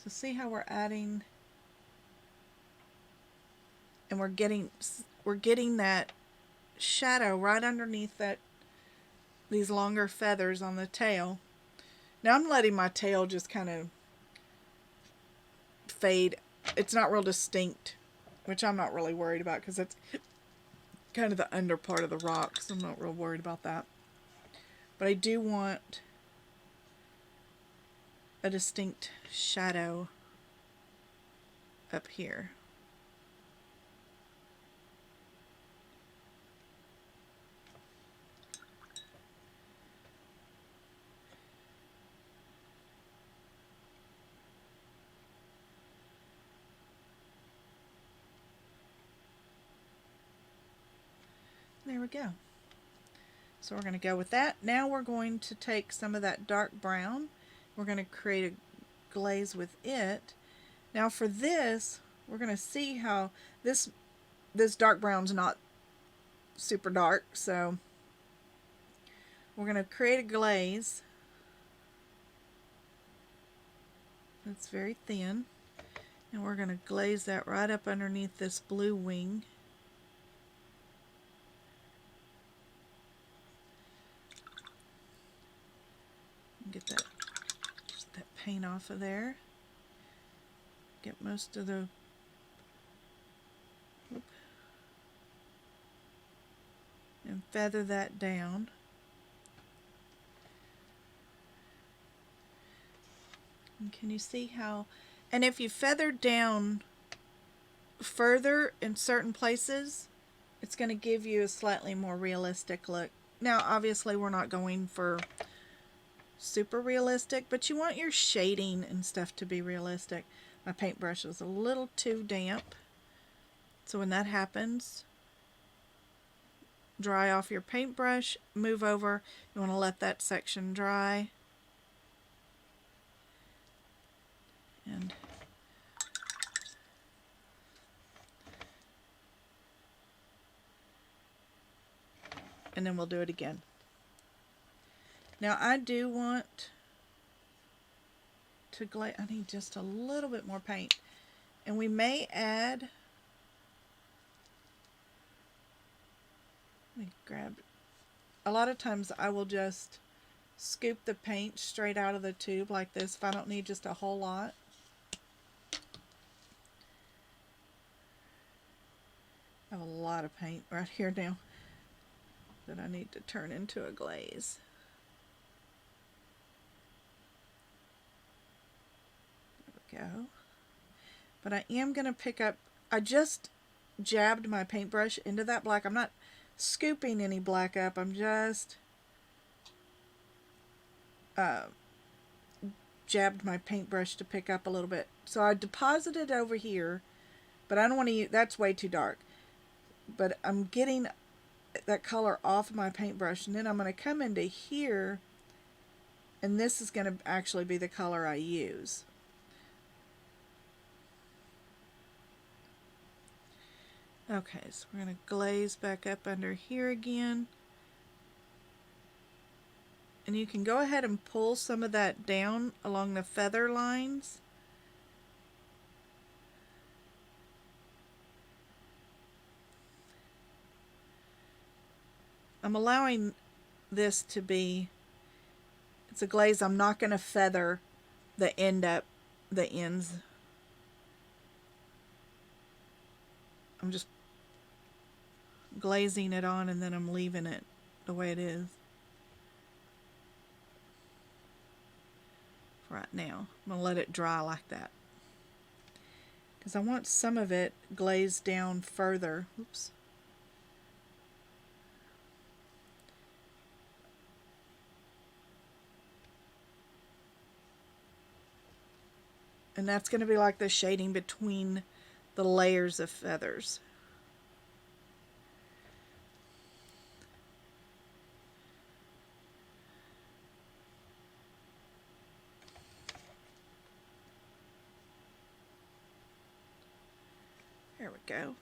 So see how we're adding, and we're getting that shadow right underneath these longer feathers on the tail. Now I'm letting my tail just kind of fade. It's not real distinct, which I'm not really worried about because it's kind of the under part of the rock, so I'm not real worried about that. But I do want a distinct shadow up here. There we go. So we're going to go with that. Now we're going to take some of that dark brown. We're going to create a glaze with it. Now for this, we're going to see how this dark brown's not super dark, so We're going to create a glaze that's very thin, and we're going to glaze that right up underneath this blue wing. Get that paint off of there. Get most of the and feather that down. And can you see how, and if you feather down further in certain places, it's going to give you a slightly more realistic look. Now obviously we're not going for super realistic, but you want your shading and stuff to be realistic. My paintbrush was a little too damp, so when that happens, dry off your paintbrush, move over. You want to let that section dry, and then we'll do it again. Now I do want to glaze. I need just a little bit more paint, and we may add, let me grab, a lot of times I will just scoop the paint straight out of the tube like this if I don't need just a whole lot. I have a lot of paint right here now that I need to turn into a glaze. There we go. But I am going to pick up, I just jabbed my paintbrush into that black. I'm not scooping any black up. I'm just jabbed my paintbrush to pick up a little bit. So I deposited over here, but I don't want to use, that's way too dark. But I'm getting that color off my paintbrush, and then I'm going to come into here, and this is going to actually be the color I use. Okay, so we're going to glaze back up under here again. And you can go ahead and pull some of that down along the feather lines. I'm allowing this to be, it's a glaze, I'm not going to feather the ends. I'm just glazing it on, and then I'm leaving it the way it is for right now. I'm going to let it dry like that, because I want some of it glazed down further. Oops. And that's going to be like the shading between the layers of feathers. There we go.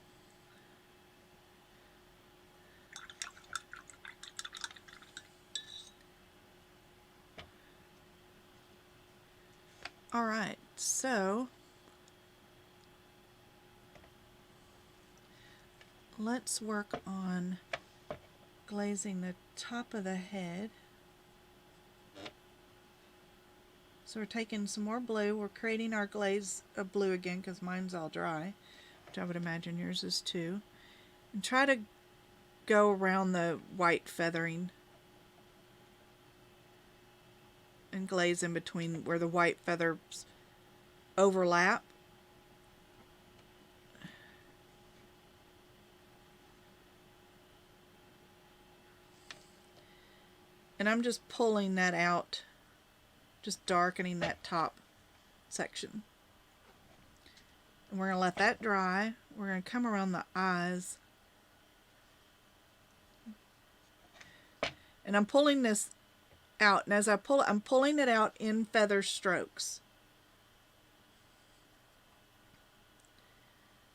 All right, so let's work on glazing the top of the head. So we're taking some more blue. We're creating our glaze of blue again, because mine's all dry, which I would imagine yours is too. And try to go around the white feathering and glaze in between where the white feathers overlap. And I'm just pulling that out, just darkening that top section. And we're going to let that dry. We're going to come around the eyes. And I'm pulling this out, and as I pull it, I'm pulling it out in feather strokes.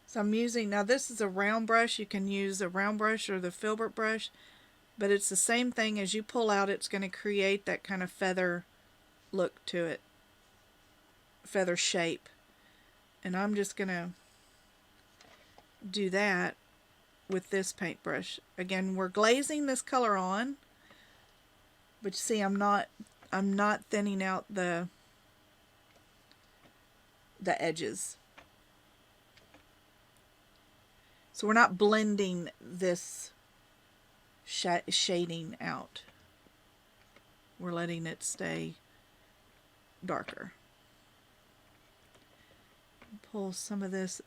So I'm using, now this is a round brush. You can use a round brush or the filbert brush. but it's the same thing. As you pull out, it's going to create that kind of feather look to it, feather shape. And I'm just going to do that with this paintbrush. Again, we're glazing this color on, but you see I'm not thinning out the edges. So we're not blending this shading out. We're letting it stay darker. Pull some of this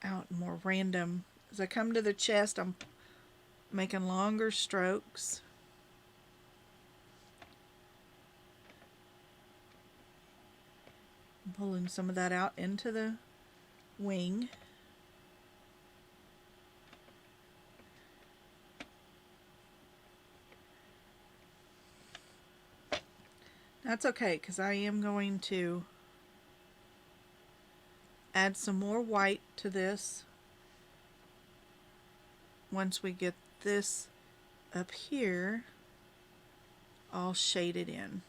out more random. As I come to the chest, I'm making longer strokes. I'm pulling some of that out into the wing. That's okay, because I am going to add some more white to this once we get this up here all shaded in.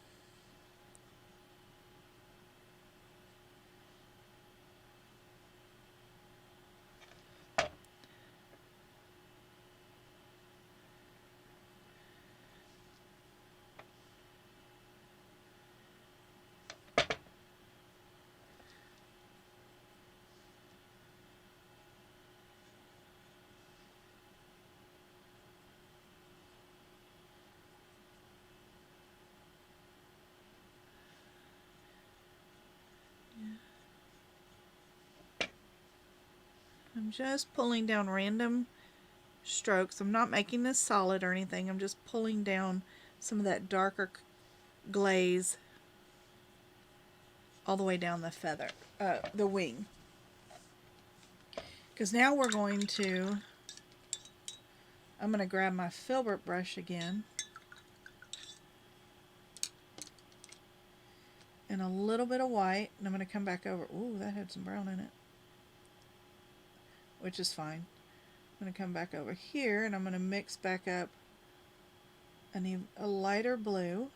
I'm just pulling down random strokes. I'm not making this solid or anything. I'm just pulling down some of that darker glaze all the way down the feather, the wing. Because now we're going to, I'm going to grab my filbert brush again and a little bit of white, and I'm going to come back over. Ooh, that had some brown in it, which is fine. I'm going to come back over here and I'm going to mix back up. I need a lighter blue.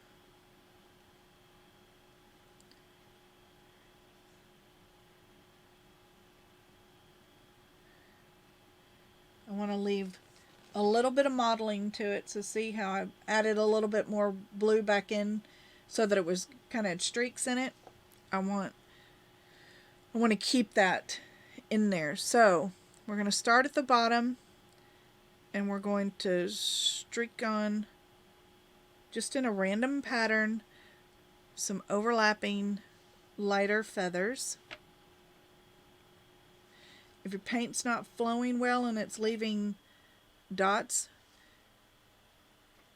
I want to leave a little bit of modeling to it, so see how I added a little bit more blue back in so that it was kind of streaks in it. I want to keep that in there. So we're going to start at the bottom and we're going to streak on, just in a random pattern, some overlapping lighter feathers. If your paint's not flowing well and it's leaving dots,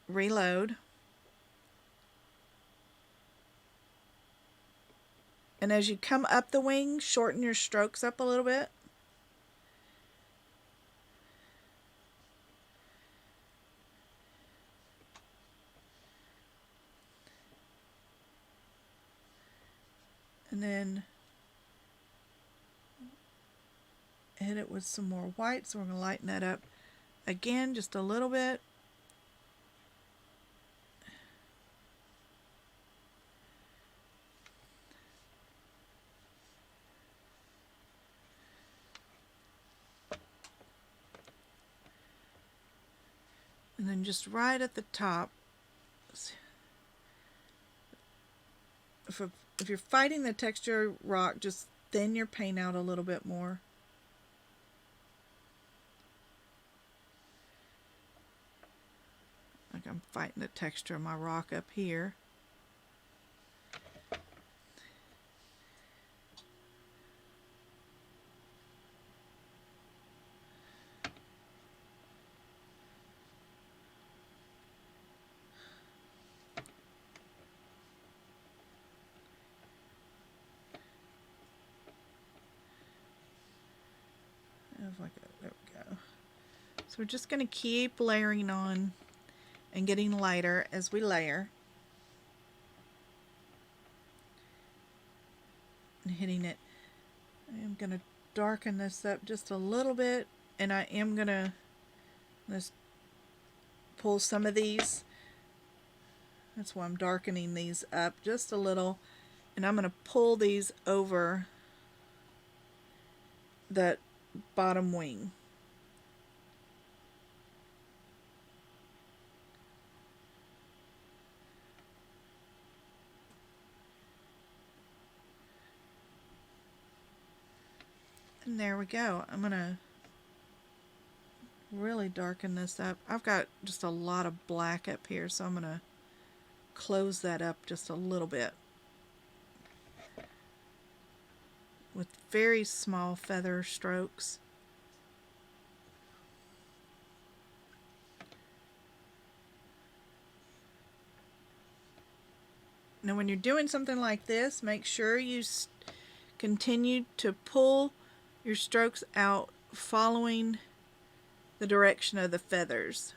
reload. And as you come up the wing, shorten your strokes up a little bit. And then hit it with some more white, so we're going to lighten that up again just a little bit. And then just right at the top, if you're fighting the texture rock, just thin your paint out a little bit more. Like I'm fighting the texture of my rock up here. There we go. So we're just going to keep layering on and getting lighter as we layer. And hitting it. I am going to darken this up just a little bit, and I am going to, this pull some of these. That's why I'm darkening these up just a little. And I'm going to pull these over that bottom wing. And there we go. I'm going to really darken this up. I've got just a lot of black up here, so I'm going to close that up just a little bit with very small feather strokes. Now when you're doing something like this, make sure you continue to pull your strokes out following the direction of the feathers.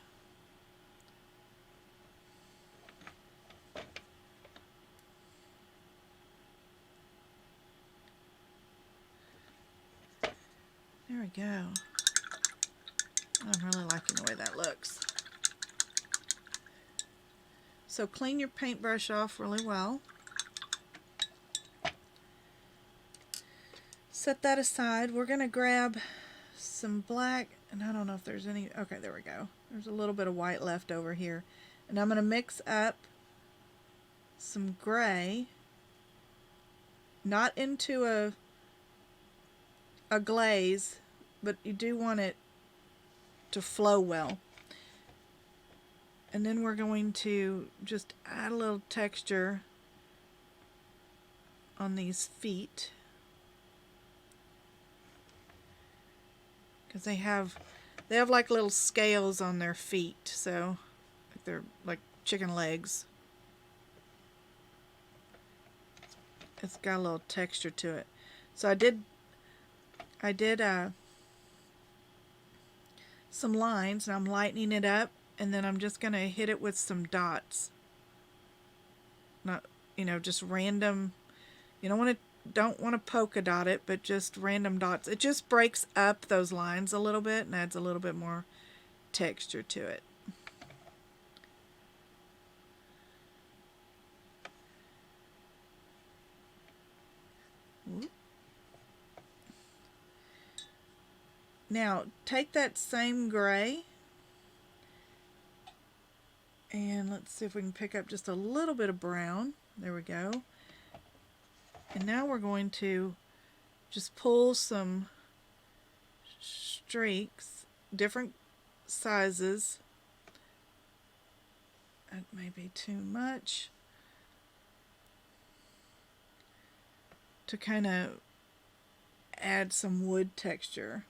There we go. I'm really liking the way that looks. So clean your paintbrush off really well. Set that aside. We're going to grab some black, and I don't know if there's any, okay, there we go. There's a little bit of white left over here. And I'm going to mix up some gray, not into a glaze, but you do want it to flow well. And then we're going to just add a little texture on these feet, because they have like little scales on their feet, so they're like chicken legs. It's got a little texture to it. So I did some lines, and I'm lightening it up, and then I'm just going to hit it with some dots. Not, just random. You don't want to polka dot it, but just random dots. It just breaks up those lines a little bit and adds a little bit more texture to it. Now take that same gray, and let's see if we can pick up just a little bit of brown. There we go. And now we're going to just pull some streaks, different sizes. That may be too much, to kind of add some wood texture.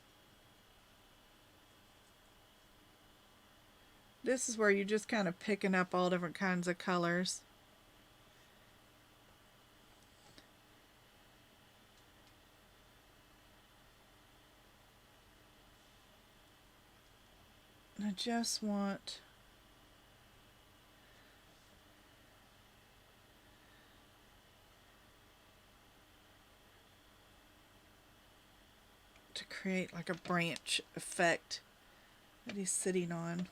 This is where you're just kind of picking up all different kinds of colors. And I just want to create like a branch effect that he's sitting on.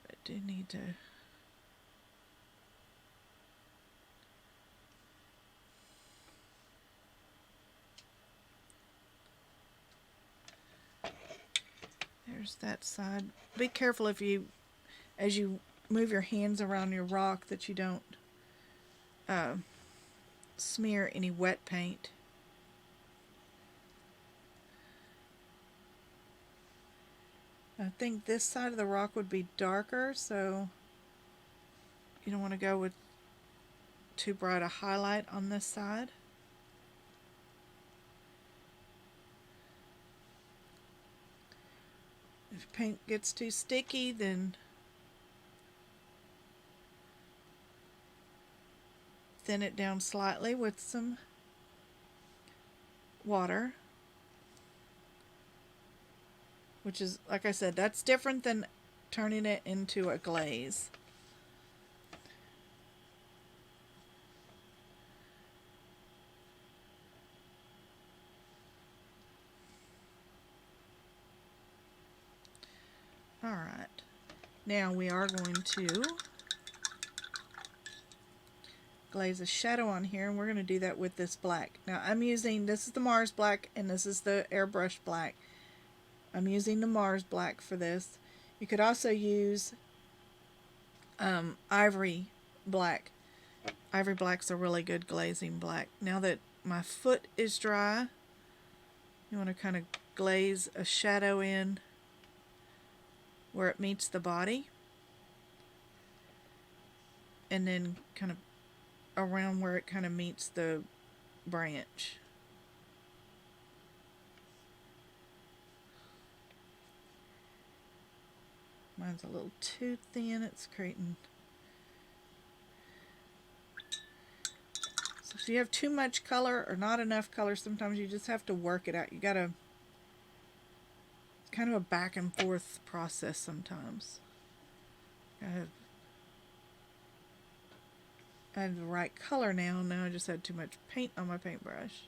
But I do need to there's that side. Be careful as you move your hands around your rock, that you don't smear any wet paint. I think this side of the rock would be darker, so you don't want to go with too bright a highlight on this side. If paint gets too sticky, then thin it down slightly with some water. Which is, like I said, that's different than turning it into a glaze. Alright, now we are going to glaze a shadow on here, and we're going to do that with this black. Now I'm using, this is the Mars black and this is the Airbrush black. I'm using the Mars black for this. You could also use ivory black. Ivory black's a really good glazing black. Now that my foot is dry, you want to kind of glaze a shadow in where it meets the body, and then kind of around where it kind of meets the branch. Mine's a little too thin, it's creating. So if you have too much color or not enough color, sometimes you just have to work it out. You gotta, it's kind of a back and forth process sometimes. I have the right color now. Now I just had too much paint on my paintbrush.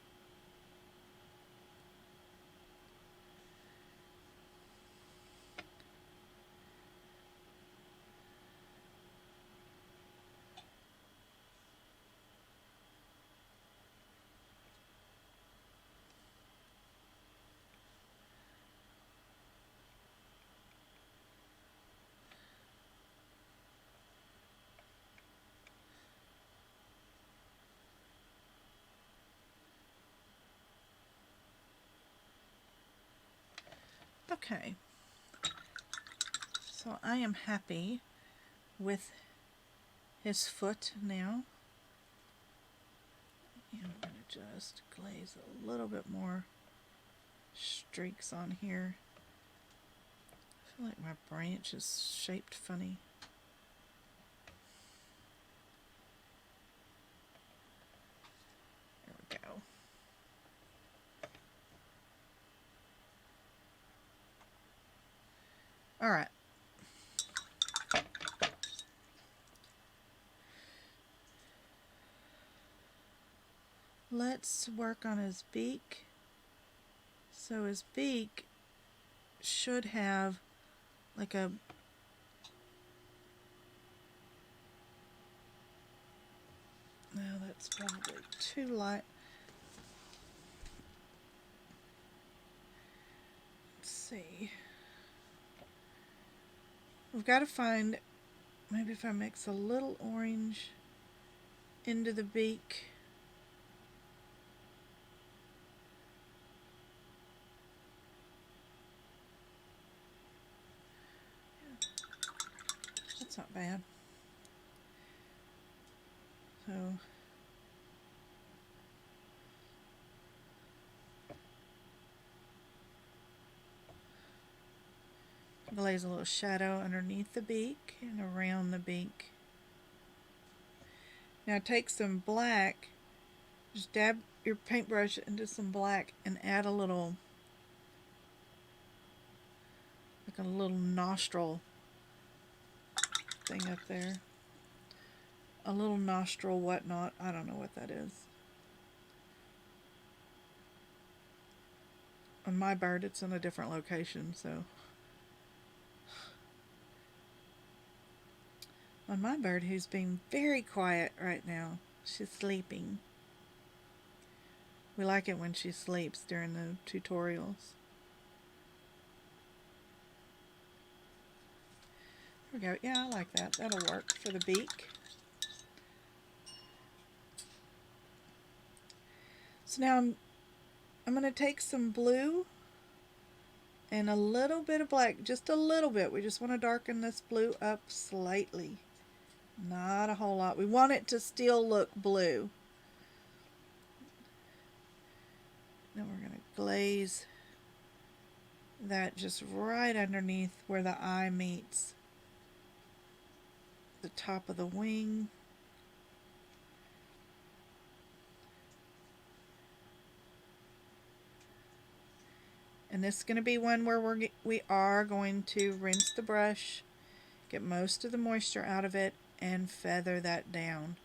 Okay, so I am happy with his foot now. And I'm going to just glaze a little bit more streaks on here. I feel like my branch is shaped funny. There we go. Alright. Let's work on his beak. So his beak should have like a no, that's probably too light. Let's see. We've got to find, maybe if I mix a little orange into the beak. That's not bad. So glaze a little shadow underneath the beak and around the beak. Now take some black, just dab your paintbrush into some black and add a little, like a little nostril thing up there. A little nostril whatnot, I don't know what that is. On my bird it's in a different location, so. On my bird, who's being very quiet right now, she's sleeping. We like it when she sleeps during the tutorials. There we go. Yeah, I like that. That'll work for the beak. So now I'm going to take some blue and a little bit of black, just a little bit. We just want to darken this blue up slightly. Not a whole lot. We want it to still look blue. Then we're going to glaze that just right underneath where the eye meets the top of the wing. And this is going to be one where we are going to rinse the brush, get most of the moisture out of it, and feather that down.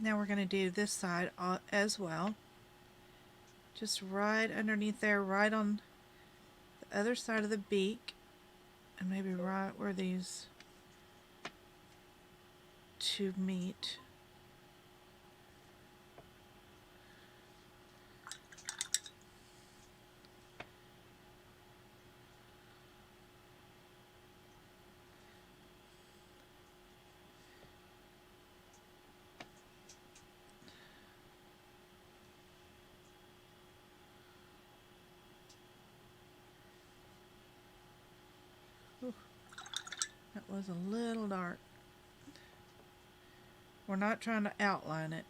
Now we're going to do this side as well. Just right underneath there, right on the other side of the beak, and maybe right where these two meet. Ooh, that was a little dark. We're not trying to outline it.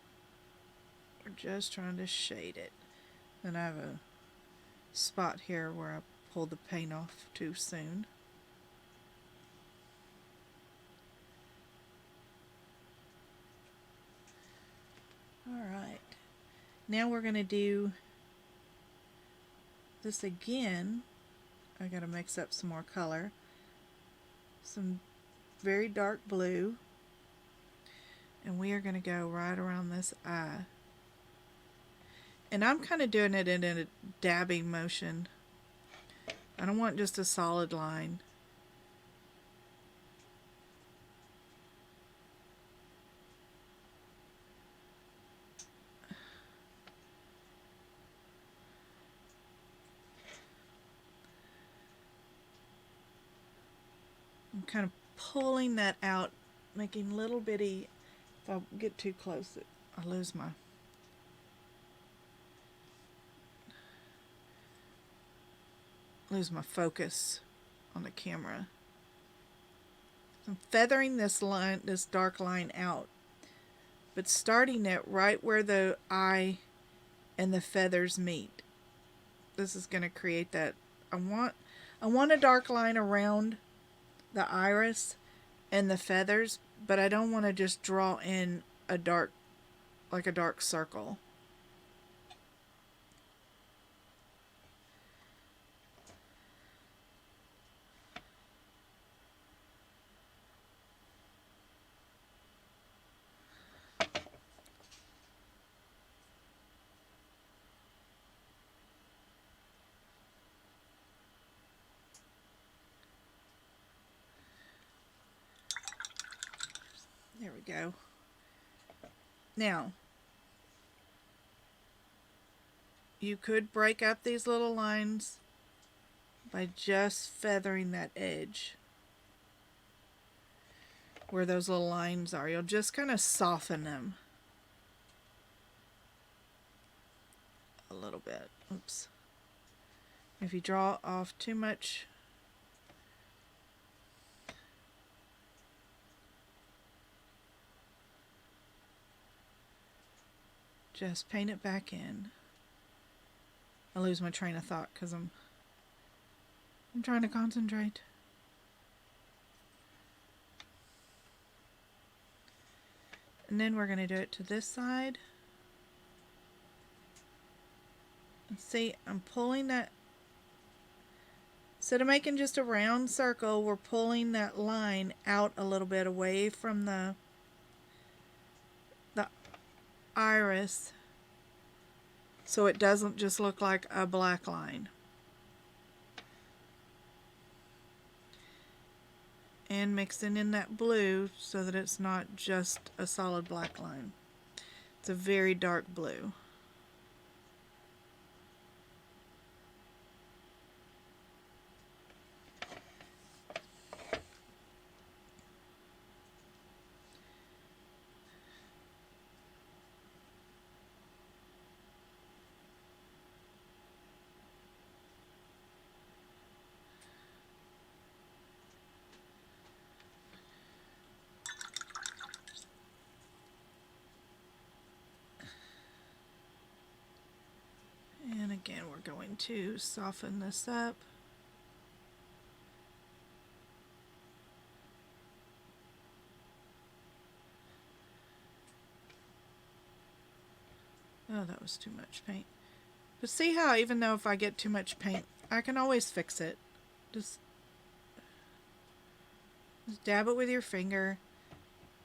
We're just trying to shade it. Then I have a spot here where I pulled the paint off too soon. Alright, now we're going to do this again. I got to mix up some more color. Some very dark blue. And we are going to go right around this eye. And I'm kind of doing it in a dabbing motion. I don't want just a solid line. I'm kind of pulling that out, making little bitty. If I get too close, I lose my focus on the camera. I'm feathering this line, this dark line out, but starting it right where the eye and the feathers meet. This is going to create that. I want a dark line around the iris and the feathers, but I don't want to just draw in a dark, like a dark circle. There we go. Now, you could break up these little lines by just feathering that edge where those little lines are. You'll just kind of soften them a little bit. Oops. If you draw off too much, just paint it back in. I lose my train of thought because I'm trying to concentrate. And then we're going to do it to this side. And see, I'm pulling that. Instead of making just a round circle, we're pulling that line out a little bit away from the iris, so it doesn't just look like a black line. And mixing in that blue so that it's not just a solid black line. It's a very dark blue. And again, we're going to soften this up. Oh, that was too much paint. But see how even though if I get too much paint, I can always fix it. Just dab it with your finger.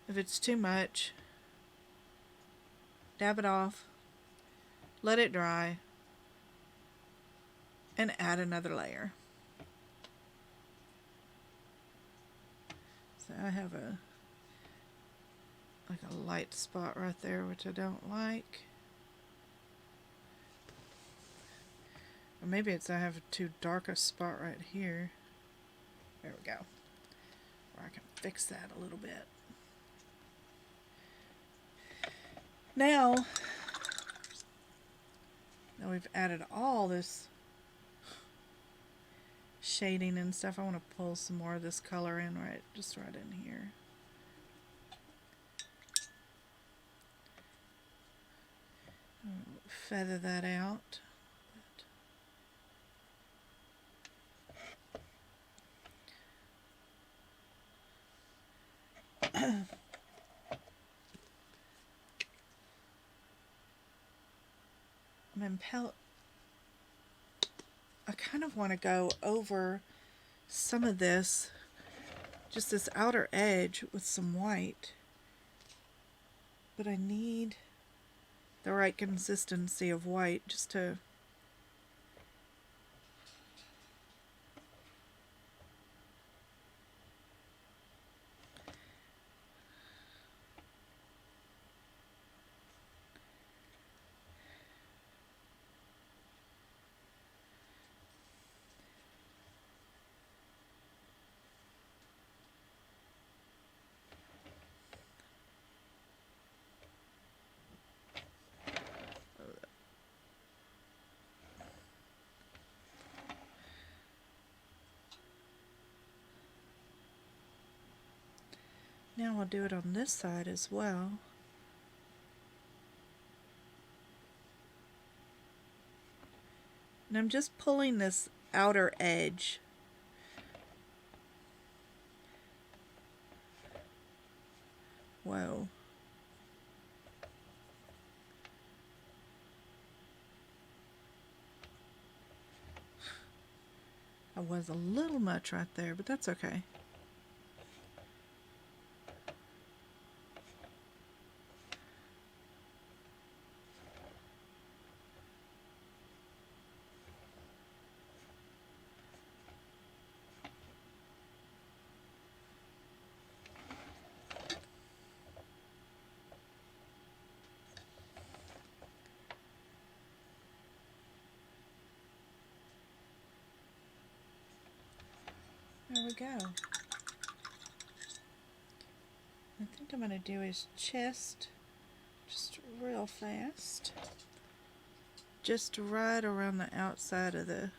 If it's too much, dab it off, let it dry, and add another layer. So I have like a light spot right there, which I don't like. Or maybe it's I have too dark a spot right here. There we go. Or I can fix that a little bit. Now we've added all this shading and stuff, I want to pull some more of this color in just right in here. Feather that out. And then Palette, I kind of want to go over some of this, just this outer edge with some white, but I need the right consistency of white just to now I'll do it on this side as well. And I'm just pulling this outer edge. Whoa. I was a little much right there, but that's okay. There we go. I think I'm going to do his chest just real fast. Just right around the outside of the...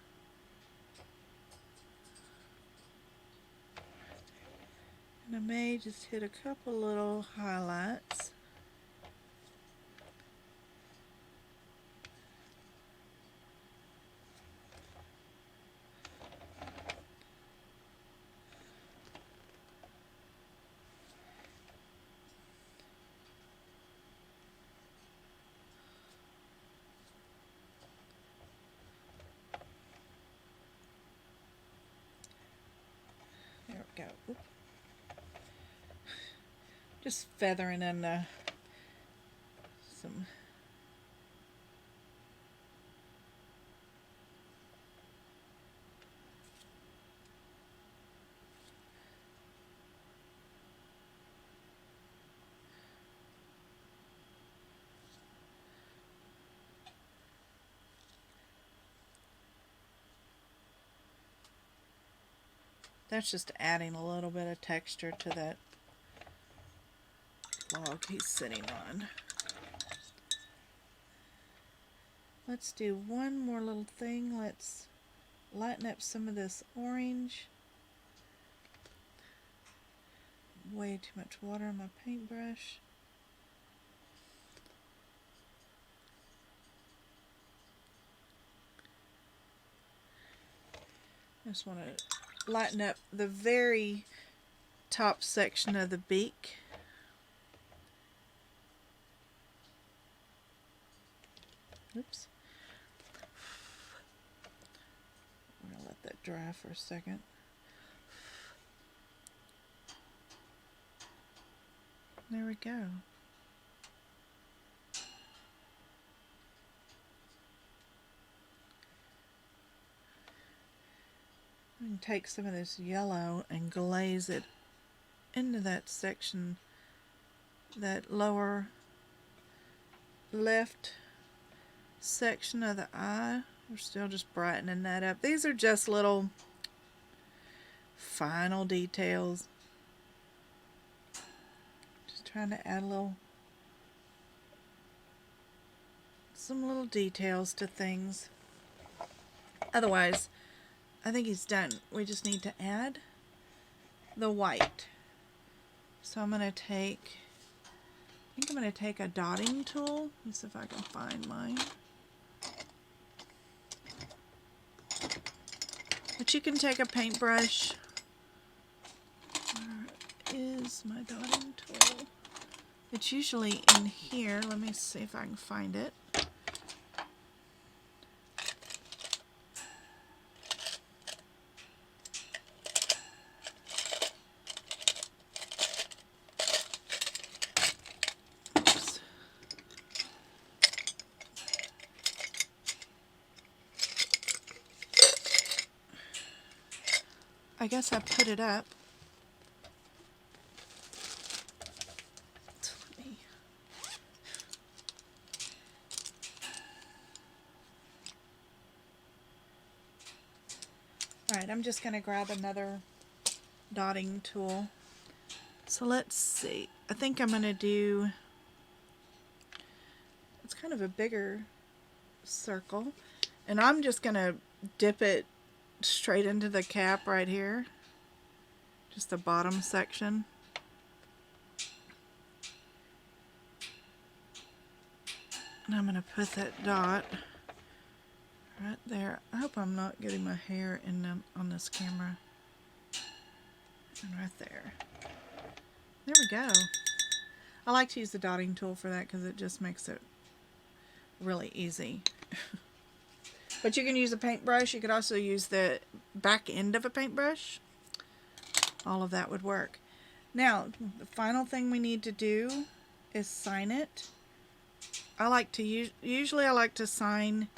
And I may just hit a couple little highlights. There we go. Oop. Just feathering in some that's just adding a little bit of texture to that log he's sitting on. Let's do one more little thing. Let's lighten up some of this orange. Way too much water on my paintbrush. I just want to lighten up the very top section of the beak. Oops. I'm going to let that dry for a second. There we go. can take some of this yellow and glaze it into that section, that lower left section of the eye. We're still just brightening that up. These are just little final details. Just trying to add some little details to things. Otherwise, I think he's done. We just need to add the white. So I'm going to take, I think I'm going to take a dotting tool. Let's see if I can find mine. But you can take a paintbrush. Where is my dotting tool? It's usually in here. Let me see if I can find it. Oops. I guess I put it up. Alright, I'm just going to grab another dotting tool. So let's see. I think I'm going to do, it's kind of a bigger circle. And I'm just going to dip it straight into the cap right here. Just the bottom section. And I'm going to put that dot right there. I hope I'm not getting my hair in on this camera. And right there. There we go. I like to use the dotting tool for that because it just makes it really easy. But you can use a paintbrush. You could also use the back end of a paintbrush. All of that would work. Now, the final thing we need to do is sign it. I like to usually I like to sign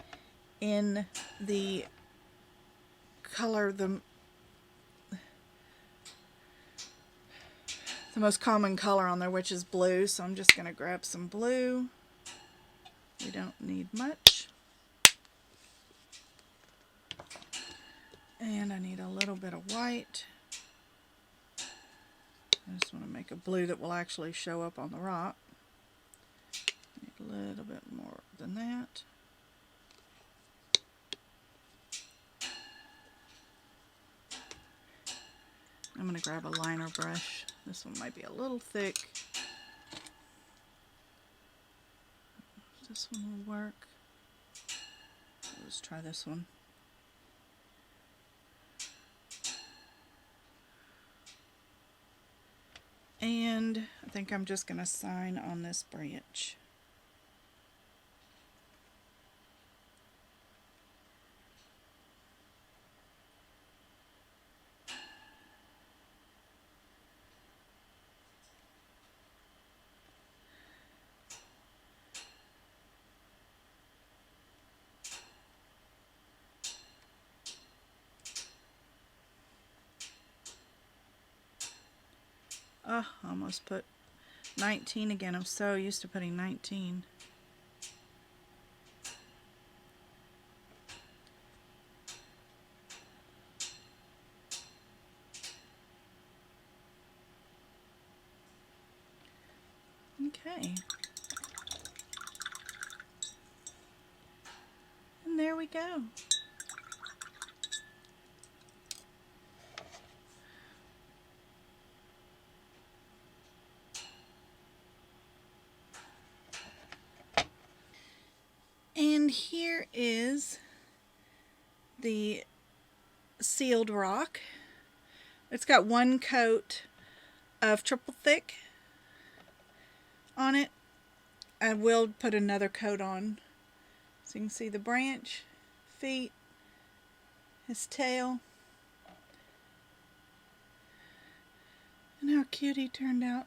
in the color, the most common color on there, which is blue. So I'm just going to grab some blue. We don't need much. And I need a little bit of white. I just want to make a blue that will actually show up on the rock. Need a little bit more than that. I'm going to grab a liner brush. This one might be a little thick. This one will work. Let's try this one. And I think I'm just going to sign on this branch. Oh, I almost put 19 again. I'm so used to putting 19. Okay. And there we go. And here is the sealed rock. It's got one coat of triple thick on it. I will put another coat on. So you can see the branch, feet, his tail. And how cute he turned out.